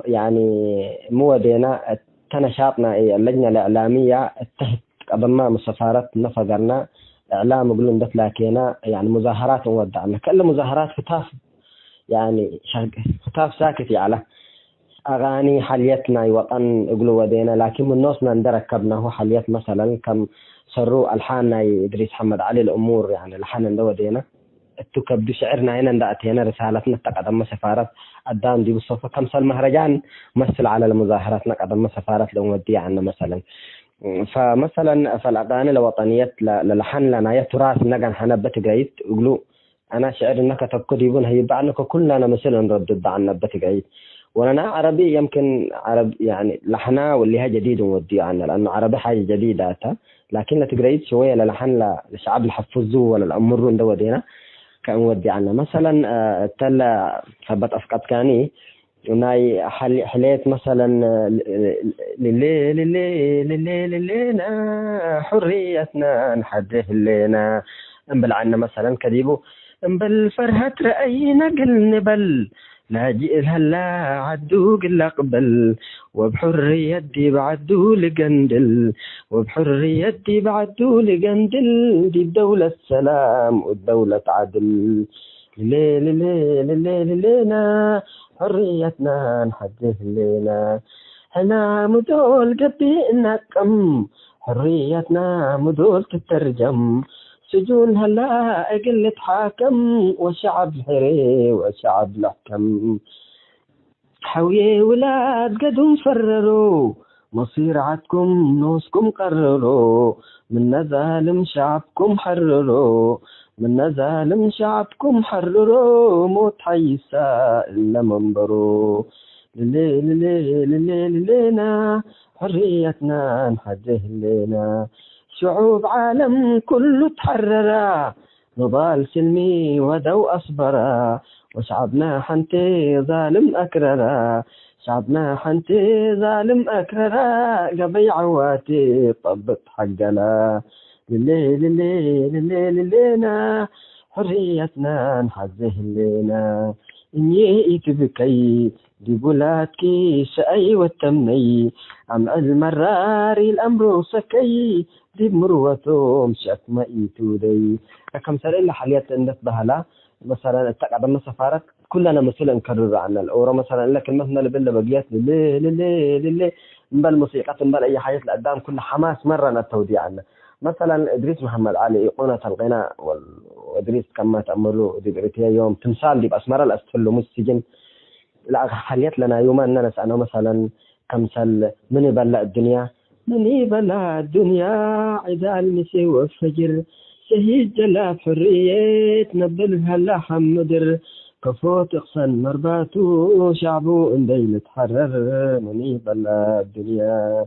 يعني مودينا تنشاطنا اللجنة الإعلامية اتهت قبل ما مسافرات نفقرنا إعلام يقولون ده لكينا يعني مظاهرات ودعنا كل مظاهرات ختاف يعني ختاف ساكت على أغاني حليتنا وطن يقولوا ودينا لكن من نصنا ندركبنا هو حليت مثلا كم صروا الحاننا إدريس محمد علي الأمور يعني الحان ودينا تكبد شعرنا هنا ندأت هنا رسالتنا تقدم سفارات قدام دي بالصفة كم سال مهرجان مثل على المظاهرات نقدم سفارات لو ودي عنا مثلا. فمثلا فالأغاني الوطنية للحن لنا يا تراث نجن حنبت جيد يقولوا أنا شعر إنك تقديبون هي بعنك كلنا مثلا نردد عنا بتجيد ولنا عربي يمكن عرب يعني لحنا واللي هي جديد ودي عنا لأنه عربي حاجة جديدة لكن لا تجريد شوية للحن للشعب الحفظوه ولا الأمرون ده ودينا كان ودي عنا مثلا تلا ثبت أفقد كاني وناي حليت مثلا للينا حريتنا نحده لنا انبل عنا مثلا كذيبو انبل فرهت رأينا قل نبل لاجئ هلا عدو قل قبل وبحرية دي بعدو لقندل وبحرية دي بعدو لقندل دي الدولة سلام والدولة عدل لينا حريتنا نحده لنا هنا مدول قبينا كم حريتنا مدول تترجم سجون هلا أقل تحاكم وشعب حري وشعب لحكم حوي ولاد قدهم فرروا مصير عدكم نوسكم قرروا من ظالم شعبكم حرروا من ظالم شعبكم حرروا موت حيسا إلا منبروا لينا حريتنا نحده لنا شعوب عالم كله تحررا نضال سلمي ودو أصبرا وشعبنا حنتي ظالم أكررا شعبنا حنتي ظالم أكررا قبي عواتي طبت حقنا لينا حريتنا نحزه لنا إني إتبكي دي بولاتكي شأي والتمني عم المراري الأمر سكي دي مروتهم شكما إيتودي كم سنة إلا حاليات عندك بهلا مثلا التقعد من سفارات كلنا مثلا نكرر عنا الأورا مثلا لكن مثلا لبلا بقيات للي نبال موسيقى نبال أي حاجة لقدام كل حماس مرة التوديع عنا مثلا إدريس محمد علي أيقونة الغناء وإدريس كما تأمروا دي يوم تمثال دي بأسمر الأستفل السجن لا حاليات لنا يوم أننا نسأله مثلا كمثال من يبلع الدنيا من يبلع الدنيا عدال نسي وفجر شهيد جلا حرية نبلها لحم مدر كفوت اقصن مرباتو شعبو اندي يتحرر من يبلع الدنيا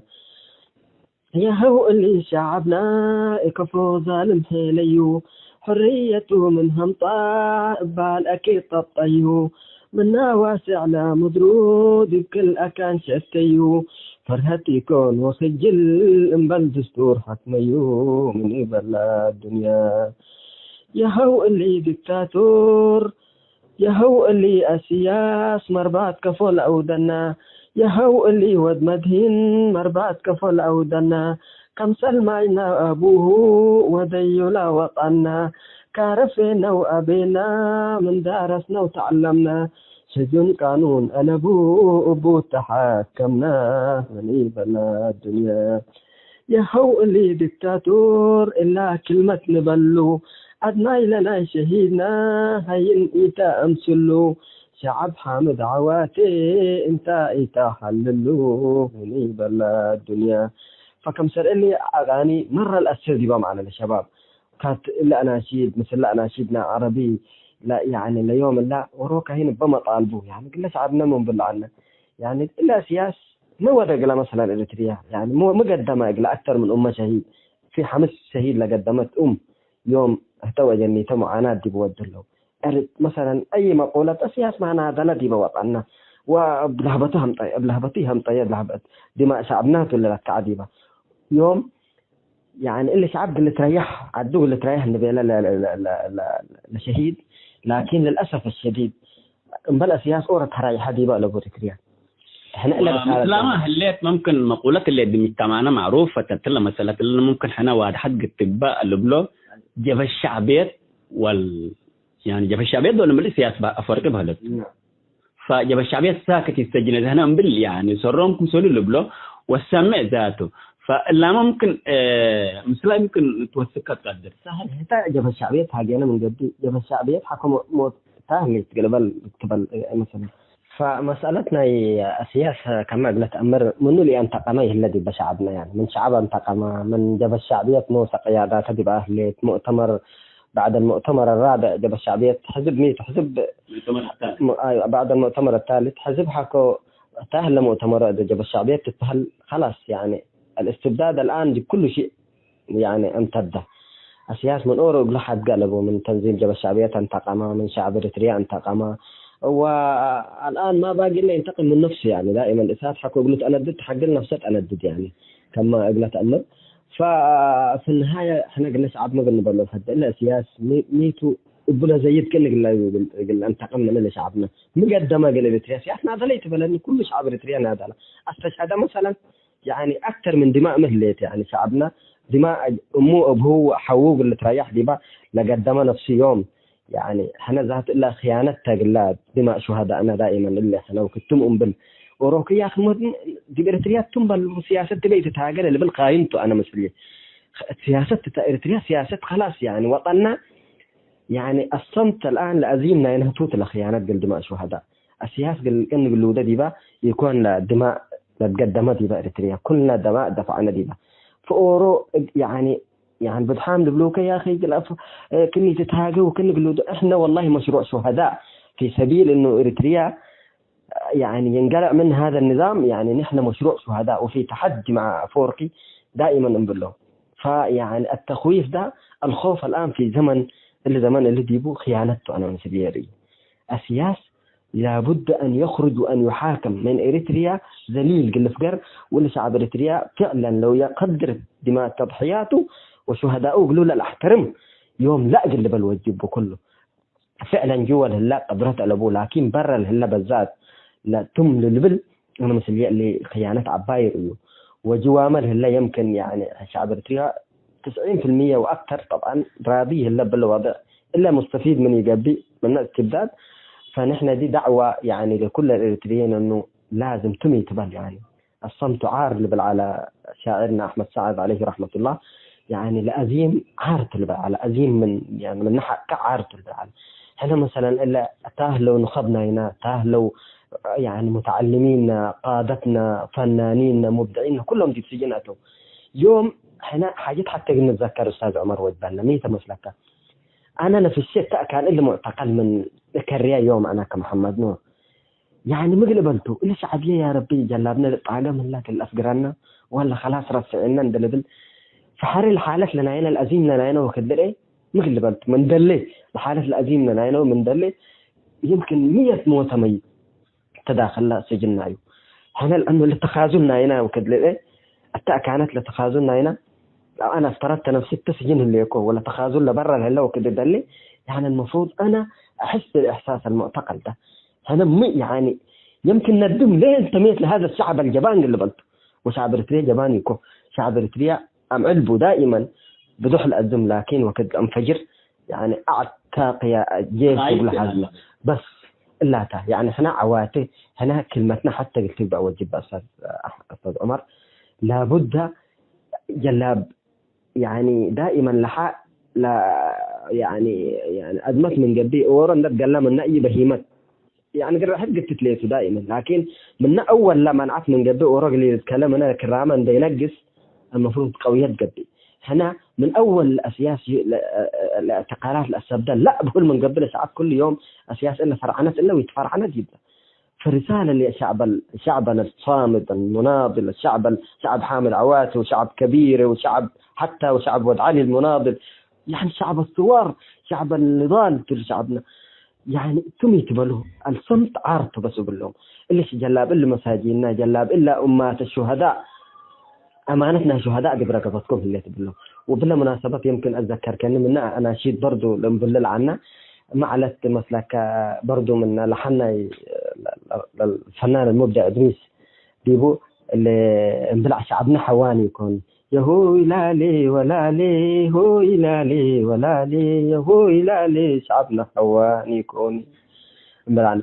يا هو اللي شعبنا كفو ظالم هليو حريته من همطاع بالأكيد تطيو منا واسع لا مدرود بكل أكان شتيو فرهتي يكون وسجل انبل دستور حكميو من يبلع الدنيا يا هو اللي دكتاتور يا هو اللي أسياس مربات كفول أودنا يا هو اللي ود مدهن مربات كفول أودنا كم سلمينا أبوه ودينا وطنا كارفنا وأبينا من درسنا وتعلمنا سجن قانون أنا أبو تحكمنا من يبلع الدنيا يا هو اللي دكتاتور إلا كلمة نبلو أدنى لنا شهيدنا هين إيتا أمسلو شعب حامد عواتي انت إيتا حللو من يبلع الدنيا فكم سر اللي أغاني مرة الأسر دي معنا للشباب كانت إلا أناشيد مثل لا أناشيدنا عربي لا يعني اليوم لا وروك هين بما طالبوه يعني كل شعبنا من بالعنا يعني إلا سياس ما ودق له مثلا إريتريا يعني مو مقدمة إقلا أكثر من أمة شهيد في 5 شهيد لقدمت يوم اهتوى جنيته معاناة دي بود له أرد مثلا أي مقولة السياس معنا هذا لا دي بوطعنا وبلهبتهم طيب بلهبتهم طيب لهبت دماء شعبنا ولا كعديبة يوم يعني اللي شعب اللي تريح عدوه اللي تريح النبي لا لشهيد لكن للأسف الشديد بلا سياس أورد هراي حدي بقى لبوريكريا احنا لا ما هليت ممكن مقولات اللي دي مجتمعنا معروفة تتلا مسألة اللي ممكن حنا واحد حق التباء اللي بلو جف الشعبيات يعني جف الشعبيات ولا ملي سياس بقى أفرق بهلت فجف الشعبيات ساكت يستجند هنا بال يعني صرهم سولي اللي بلو والسمع ذاته فلا ممكن مثلا يمكن توثقها تقدر سهل حتى جف الشعبيات حاجينا من جدي جف الشعبيات حكم تاهل تقلبل مثلا فمسألتنا السياسة كما قلت أمر منو اللي انتقمه الذي بشعبنا يعني من شعب انتقم من جب الشعبية موسى قيادات هذه بأهلية مؤتمر بعد المؤتمر الرابع جب الشعبية حزب 100 حزب بعد المؤتمر الثالث حزب حكوا تأهل مؤتمر جب الشعبية تتهل خلاص يعني الاستبداد الآن بكل شيء يعني امتد السياسة من أورو لحد قلبوا من تنظيم جب الشعبية انتقم من شعب إريتريا انتقم والآن ما باقي إلا ينتقم من نفسه. يعني دائما الإساءات حكوا قلت أنا نددت حق النفس أندد يعني كما قلت أمر. ففي النهاية إحنا قلنا شعب ما قلنا بلو حد إلا سياس ميتو يقولها زيد كل قلنا انتقمنا من شعبنا مقدمة قل إريتريا سياسنا هذا ليت بلني كل شعب إريتريا هذا أستشهد مثلا يعني أكثر من دماء مثليت يعني شعبنا دماء أمو أبوه حقوق اللي تريح دماء لقدمنا نفس يوم يعني إحنا ذات إلا خيانة تقلاد دماء شهداءنا دائما إلا إحنا وكتم بال وروكيات دي إريتريا تنبل سياسة تبي تتهاجر اللي بالقايمته أنا مسؤولية سياسة إريتريا سياسة خلاص يعني وطننا يعني الصمت الآن لأزيمنا إنها توت الخيانات قل دماء شهداء السياسة قل إنه قلوده ديبا يكون دماء لتقدمت ديبا إريتريا كلنا دماء دفعنا ديبا فأورو يعني بدحام دبلوك يا أخي كني تتهاجر وكني قلوده إحنا والله مشروع شهداء في سبيل إنه إريتريا يعني ينقلع من هذا النظام يعني نحن مشروع شهداء وفي تحدي مع فورقي دائما نقول فيعني التخويف ده الخوف الآن في زمن اللي ديبو خيانته أنا من سبيري السياس لابد أن يخرج وأن يحاكم من إريتريا ذليل قل فقر واللي شعب إريتريا فعلا لو يقدر دماء تضحياته وشهداءه قالوا له احترم يوم لا قل بالوجب كله فعلا جوا الهلا قدرت الأبو لكن برا الهلا بالذات لا تم للبل أنا مسلية اللي خيانة عباير وجوامل الهلا يمكن يعني شعب إريتريا 90% وأكثر طبعا راضيه إلا بالوضع إلا مستفيد من يقبي من الاستبداد. فنحن دي دعوة يعني لكل الإريتريين إنه لازم تمي تبال يعني الصمت عار اللي على شاعرنا أحمد سعد عليه رحمة الله يعني لأزيم عار على أزيم من يعني من نحى كعار على هنا مثلا إلا تاهلوا نخضنا هنا تاهلوا يعني متعلمين قادتنا فنانين مبدعين كلهم دي سجناتهم يوم هنا حاجات حتى نتذكر أستاذ عمر وجبالنا ميت مسلكة أنا في الشتاء كان اللي معتقل من كريا يوم أنا كمحمد نور يعني مقلبلته إيش شعبية يا ربي جلابنا الطاقة من لك الأفقرنا ولا خلاص رسعنا ندلبل فحر الحالة لنا هنا الأزيم لنا هنا وكذا إيه مقلبلت من دلي الحالة الأزيم لنا هنا ومن دلي يمكن 100 موت مي تداخل سجننا أيوه هنا لأنه اللي تخاذلنا هنا وكذا إيه التاء كانت لتخاذلنا هنا لو أنا افترضت نفسي السجن اللي يكون ولا تخاذل لبرا الهلا وكذا دلي يعني المفروض أنا أحس بالإحساس المعتقل ده أنا يعني يمكن ندم ليه انتميت لهذا الشعب الجبان اللي بلته وشعب إريتريا جبان يكون شعب إريتريا أم علبه دائما بدخل الدم لكن وقت أنفجر يعني أعتاق يا جيش قبل حزمة بس إلا تا يعني إحنا عواتي هنا كلمتنا حتى قلت بقى وجب أستاذ عمر لابد جلاب يعني دائما لحق لا يعني أدمت من قبي ورا نتقلى من أي بهيمة يعني قرر حد قلت ليته دائما لكن من أول لما نعرف من قبي ورا اللي يتكلم أنا كراما ده ينقص المفروض قوية قبي هنا من أول الأسياس الاعتقالات الأسبدال لا بقول من قبل ساعات كل يوم أسياس إلا فرعنت إلا ويتفرعنت جدا فرسالة لشعبنا الصامد المناضل الشعب حامل عواتي وشعب كبير وشعب حتى وشعب ود علي المناضل يعني شعب الثوار شعب النضال شعبنا يعني تم يتبلوا الصمت عارته بس أقول لهم اللي جلاب إلا مساجيننا جلاب إلا أمات الشهداء أمانتنا شهداء قبل ركضتكم اللي تبلوا وبلا مناسبات يمكن أتذكر كان منا أنا شيء برضو لنبلل عنا معلت مسلك برضو من لحنا الفنان المبدع إدريس ديبو اللي انبلع شعبنا حواني يكون يهوي لا لي ولا لي هوي لا لي ولا لي يهوي لا لي شعبنا حواني يكون انبلعنا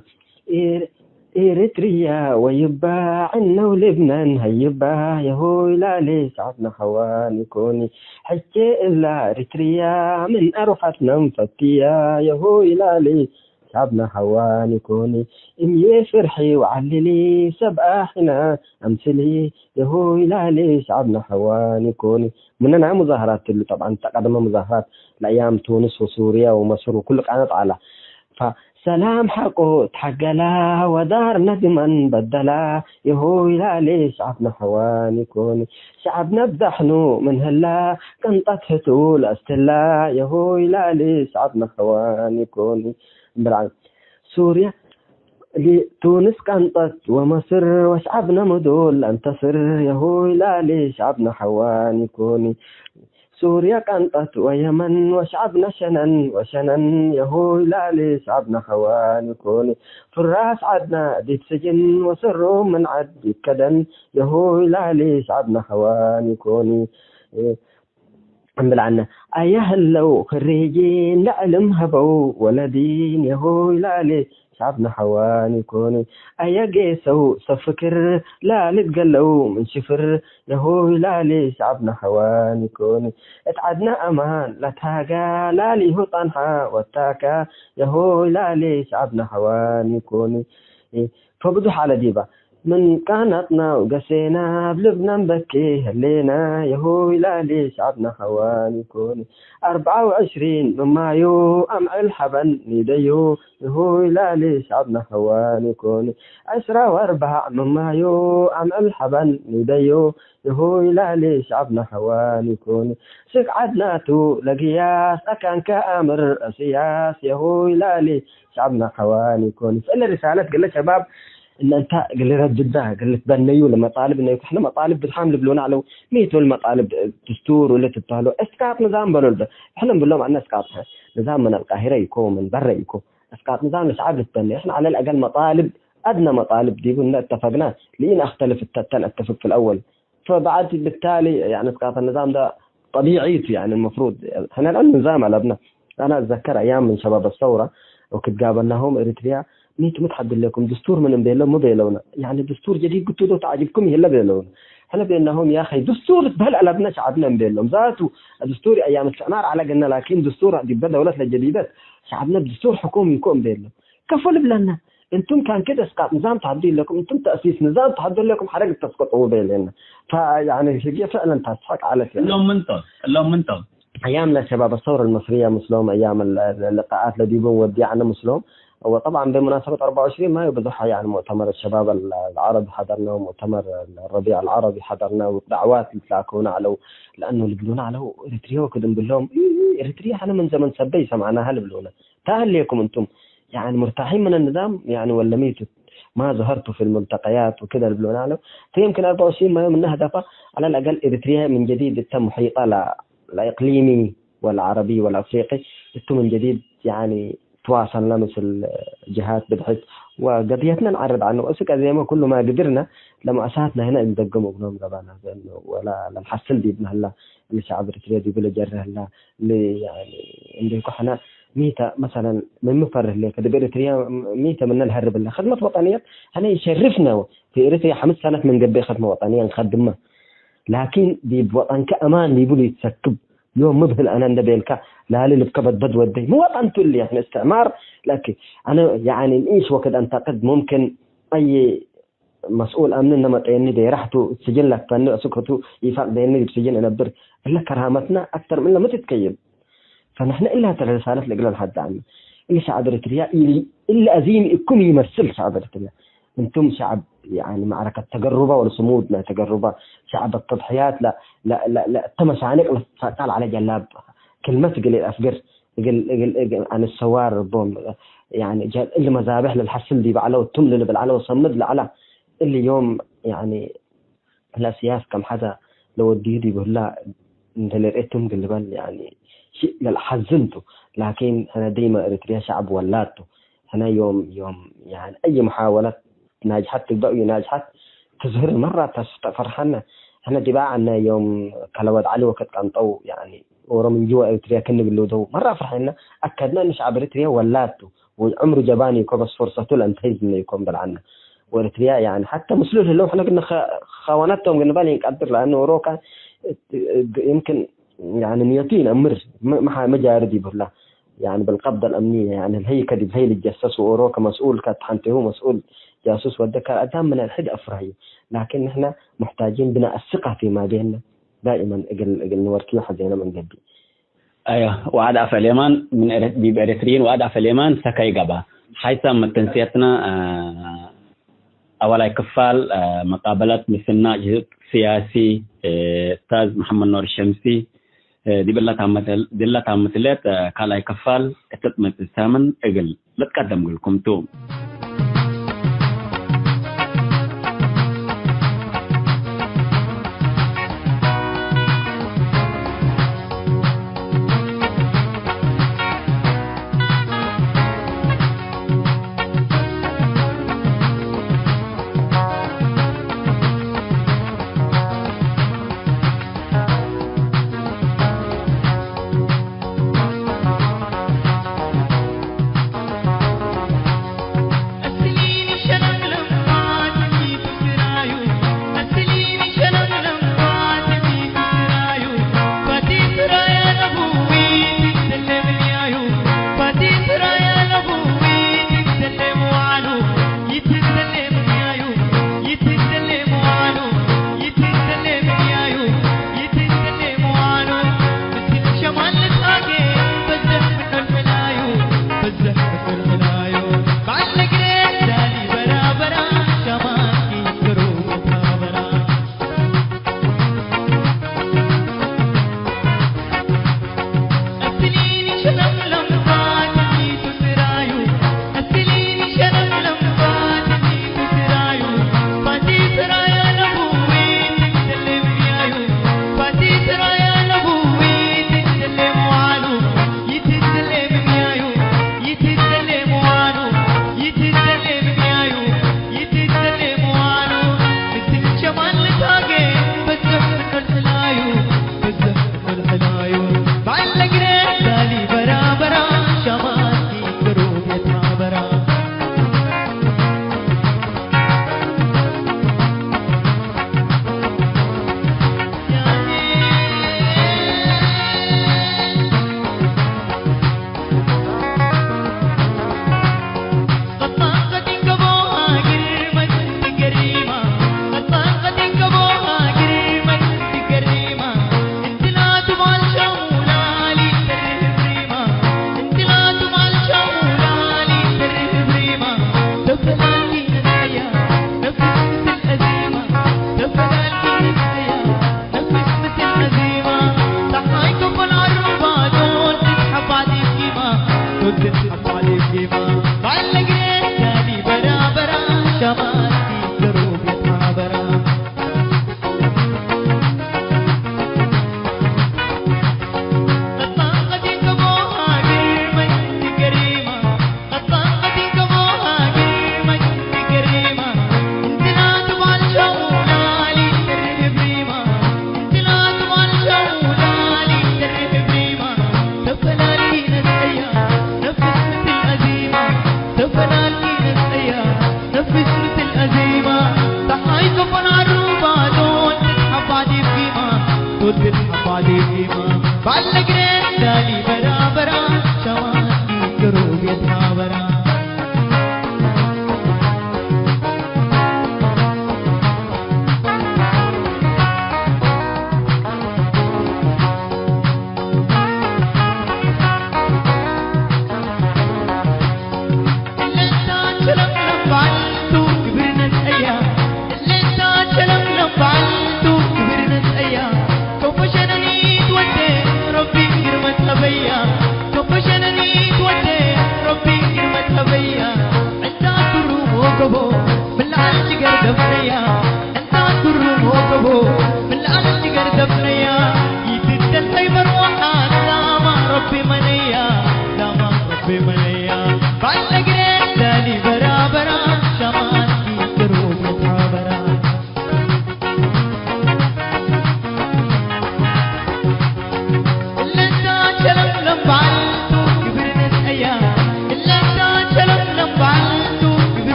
إريتريا ويبا عنا ولبنان هيبا يهوي لا لي شعبنا حواني يكوني حكي إلا إريتريا من أروحتنا مفتيا يهوي لا لي شعبنا حواني كوني إمي فرحي وعللي سبقى حنا أمثلي يهوي لا لي شعبنا حواني كوني مننا مظاهرات اللي طبعا تقدم مظاهرات لأيام تونس وسوريا ومصر وكل قناة على فسلام حقه تحقلا ودار ندما بدلا يهوي لا لي شعبنا حواني كوني شعبنا بدحنو من هلا كنطتحتو الأستلا يهوي لا لي شعبنا حواني كوني بالعكس سوريا تونس قنطت ومصر وشعبنا مدول انتصر يا هوي لا لي شعبنا حواني كوني سوريا قنطت ويمن وشعبنا شنن وشنن يا هوي لا لي شعبنا حواني كوني في الراس عدنا ديت سجن وسروا من عد كدن يا هوي لا لي شعبنا حواني كوني الحمد لله أيهلو خريجين لعلم هبوا ولدين يهوي لا لي شعبنا حواني كوني أيقيسوا صفكر لا لتقلوا من شفر يهوي لا لي شعبنا حواني كوني اتعدنا أمان لا تاقا لا لي هو طنحا والتاكا يهوي لا لي شعبنا حواني كوني فبدو حالة ديبا من قناتنا وقسينا بلبنان بكي هلينا يهوي لا لي شعبنا حواني كوني 24 من مايو أمع الحبن نديو يهوي لا لي شعبنا حواني كوني 10 من مايو أمع الحبن نديو يهوي لا لي شعبنا حواني كوني سك عدناتو لقياس أكان كأمر سياس يهوي لا لي شعبنا حواني كوني فإلا رسالة قال لك شباب إن أنت قال لي رد ده قال لي تبنيوا لمطالب إنه إحنا مطالب بتحمل بلونا على ميتوا المطالب دستور ولا تطالوا إسقاط نظام بلول إحنا بنقول لهم عنا إسقاطها نظام من القاهرة يكون من برا يكون إسقاط نظام الشعب تبني إحنا على الأقل مطالب أدنى مطالب دي قلنا اتفقنا لين أختلف اتفق في الأول فبعد بالتالي يعني إسقاط النظام ده طبيعي يعني المفروض إحنا الآن نظام على ابنا أنا أتذكر أيام من شباب الثورة وكنت قابلناهم إريتريا نيت متحدث لكم دستور من بينهم مو بيننا يعني دستور جديد قلت له تعجبكم يلا بينهم احنا بينهم يا اخي دستور بهالقلب لنا شعبنا بينهم ذاته الدستور ايام الاستعمار على قلنا لكن دستور دي دوله الجديده شعبنا بدستور حكومي يكون بينهم كفوا لنا انتم كان كده اسقاط نظام تعديل لكم انتم تاسيس نظام تعديل لكم حركه تسقطوا بيننا فيعني هي فعلا تضحك على اللهم منتظر ايام لشباب الثوره المصريه مسلم ايام اللقاءات اللي بيبون وديعنا مسلم وطبعا بمناسبة 24 مايو بضحى يعني مؤتمر الشباب العربي حضرنا ومؤتمر الربيع العربي حضرنا ودعوات اللي تلاقونا على لأنه اللي بلونا على إريتريا وكده نقول لهم إريتريا أنا من زمن سبي سمعناها اللي بلونا تاهل ليكم أنتم يعني مرتاحين من النظام يعني ولا ميتوا ما ظهرتوا في الملتقيات وكده اللي بلونا على فيمكن 24 مايو منها هدفها على الأقل إريتريا من جديد تم محيطة لا إقليمي ولا عربي ولا أفريقي تم من جديد يعني تواصلنا مثل جهات بحث وقضيتنا نعرض عنه أسك زي ما كل ما قدرنا لمؤسساتنا هنا ندقموا بنوم زبانا ولا نحصل دي بنا الله اللي شعب إريتريا دي بلا جره الله اللي يعني اللي يكون حنا ميتا مثلا من مفرح لك ده بإريتريا ميتا من الهرب الله خدمة وطنية هنا يشرفنا في إريتريا 5 سنة من قبل خدمة وطنية نخدمها لكن دي بوطن كأمان دي بلي يتسكب يوم مبهل أنا ندبيلك لا اللي بكبد بدو الدين مو وطن تولي احنا استعمار لكن أنا يعني نعيش وقت أنتقد ممكن أي مسؤول أمن إنما تعني دي رحتوا سجن لك فانو سكرتوا يفعل ديني بسجن أنا بر إلا كرامتنا أكثر من ما تتكيب فنحن إلا ترى رسالة لقل الحد عنه اللي شعب إريتريا إلا أزيم يكون يمثل شعب إريتريا أنتم شعب يعني معركة تجربة ولا صمود لا تجربة شعب التضحيات لا تمس عنك قال على جلاب كلمة قل الأفقر قل عن السوار بوم يعني اللي مذابح للحسن دي بعلو التمل بالعلو وصمد لعلى اللي يوم يعني لا سياس كم حدا لو الديدي بقول انت اللي رأيتهم قل يعني شيء للحزنته لكن أنا ديما إريتريا شعب ولاته هنا يوم يعني أي محاولة ناجحت تبدأ ناجحت تظهر مرة فرحنا احنا دباعنا يوم كلواد علي وقت كان طو يعني ورا من جوا إريتريا كنا باللودو مرة فرحنا أكدنا إن شعب إريتريا ولاته وعمره جباني يكون بس فرصته لأنتهز إنه يكون بالعنا وإريتريا يعني حتى مسلوه اللي احنا قلنا خوانتهم قلنا بالي نقدر لأنه وروكا يمكن يعني ميتين أمر ما جاردي بالله يعني بالقبضة الأمنية يعني هي كذب هي اللي تجسسوا وروكا مسؤول كتحنته هو مسؤول جاسوس والذكاء أدام من الحد أفرهي لكن إحنا محتاجين بناء الثقة فيما بيننا دائما أجل نوركي حزينا من قبل أيوة وعد في اليمن من بإريتريين وعد في اليمن سكاي جبا حيث تنسيتنا أولا كفال مقابلة مثلنا جهد سياسي أستاذ محمد نور الشمسي دي بالله تعمتلات كالا كفال اتتمت الثامن أجل لا تقدم لكم توم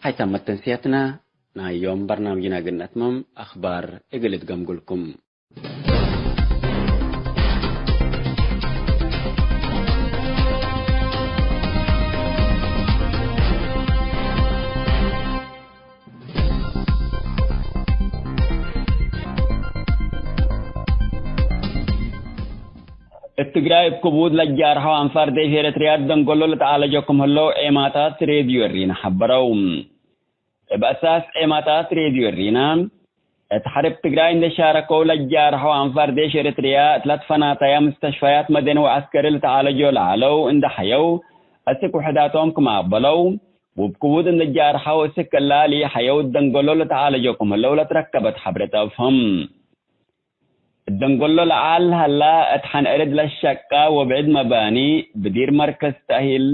حيث تنسيتنا يوم برنامجنا قلنا أتمم أخبار إقلت قمقلكم التقراي بكبود لجارها أنفار دي هيرت رياض دنقلو لتعالجكم هلو إيماتات راديو الرين حبروم بأساس إيماتات راديو الرين تحرب تقراي إن شاركو لجارها أنفار دي هيرت رياض ثلاث فناطيا مستشفيات مدن وعسكري لتعالجو العلو إن حيو أسك وحداتهم كما أبلو وبكبود إن جارها وسك اللالي حيو دنقلو لتعالجكم هلو لتركبت حبرت أفهم الدنقلو العال هلا اتحن ارد للشقة وبعد مباني بدير مركز تأهيل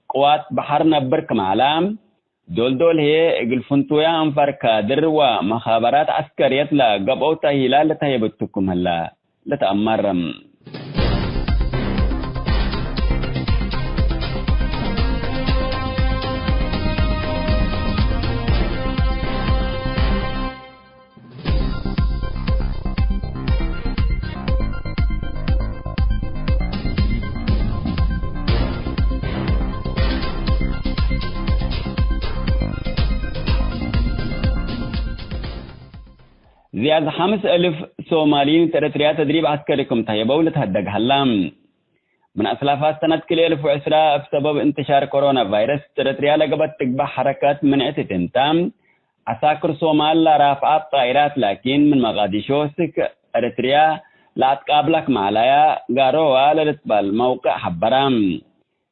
قوات بحر نبرك معلام دول هي الفنتويا انفر كادر ومخابرات عسكرية لقبو تأهيلا لتهيبتكم هلا لتأمرم زيادة 5,000 صوماليين ترتريا تدريب عسكريكم تهيبوا لتهدق هلام من أسلافات سنة كل 2010 بسبب انتشار كورونا فيروس ترتريا لقبت تقبح حركات منعت تنتام عساكر صومال رافعات طائرات لكن من مغاديشوسك أريتريا لا تقابلك معلايا قاروا للتبال موقع حبرام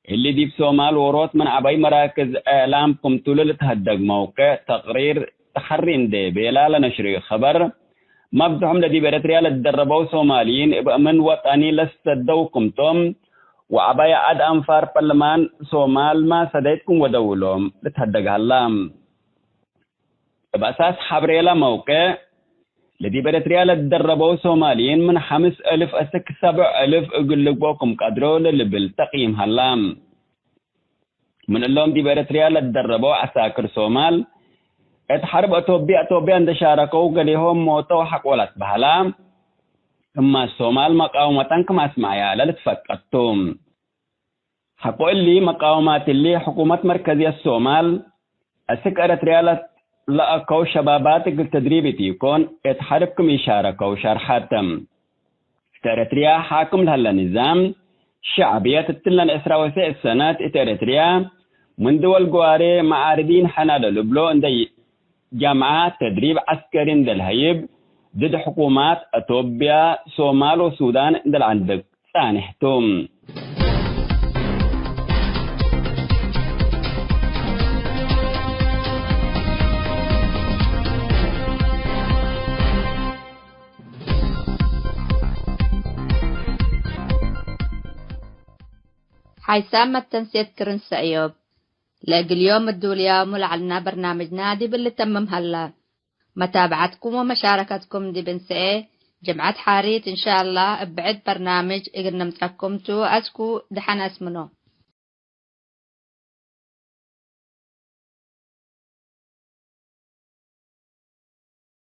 اللي دي بسومال وروت من عباي مراكز إعلامكم تولل تهدق موقع تقرير تحرين دي بلا لنشري خبر مبدهم لدي بأريتريا لتدربوا سوماليين من وطني لستدوكم توم وعباي عد أنفار برلمان سومال ما سديتكم ودولهم لتهدق هلام بأساس حبريلا موقع لدي بأريتريا لتدربوا سوماليين من 5,000 أسك 7,000 أقول لكم قدروا بالتقييم هلام من اللوم دي بأريتريا لتدربوا عساكر سومال اتحرب أتوبيا عند شاركوا قليهم موتوا حق ولت بهلام اما الصومال مقاومة كما اسمعيا لتفكتهم حقوا اللي مقاومات اللي حكومة مركزية الصومال أسك أريتريا لأكو شباباتك التدريبي تيكون اتحربكم يشاركوا شرحاتم أريتريا حاكم لهلا نظام شعبية تتلن إسرا وسيء السنات أريتريا من دول قواري معاردين حنال لبلو اندي جامعات تدريب عسكري دل هيب ضد حكومات أثيوبيا صومال والسودان دل عندك ثانيتهم حيسام التنسيت كرنس أيوب لاقي اليوم الدولية ملعلنا برنامج نادي باللي تمم هلا متابعتكم ومشاركتكم دي بنسئة جمعة حاريت إن شاء الله بعد برنامج إقرنا متركمتو أسكو دحنا اسمنو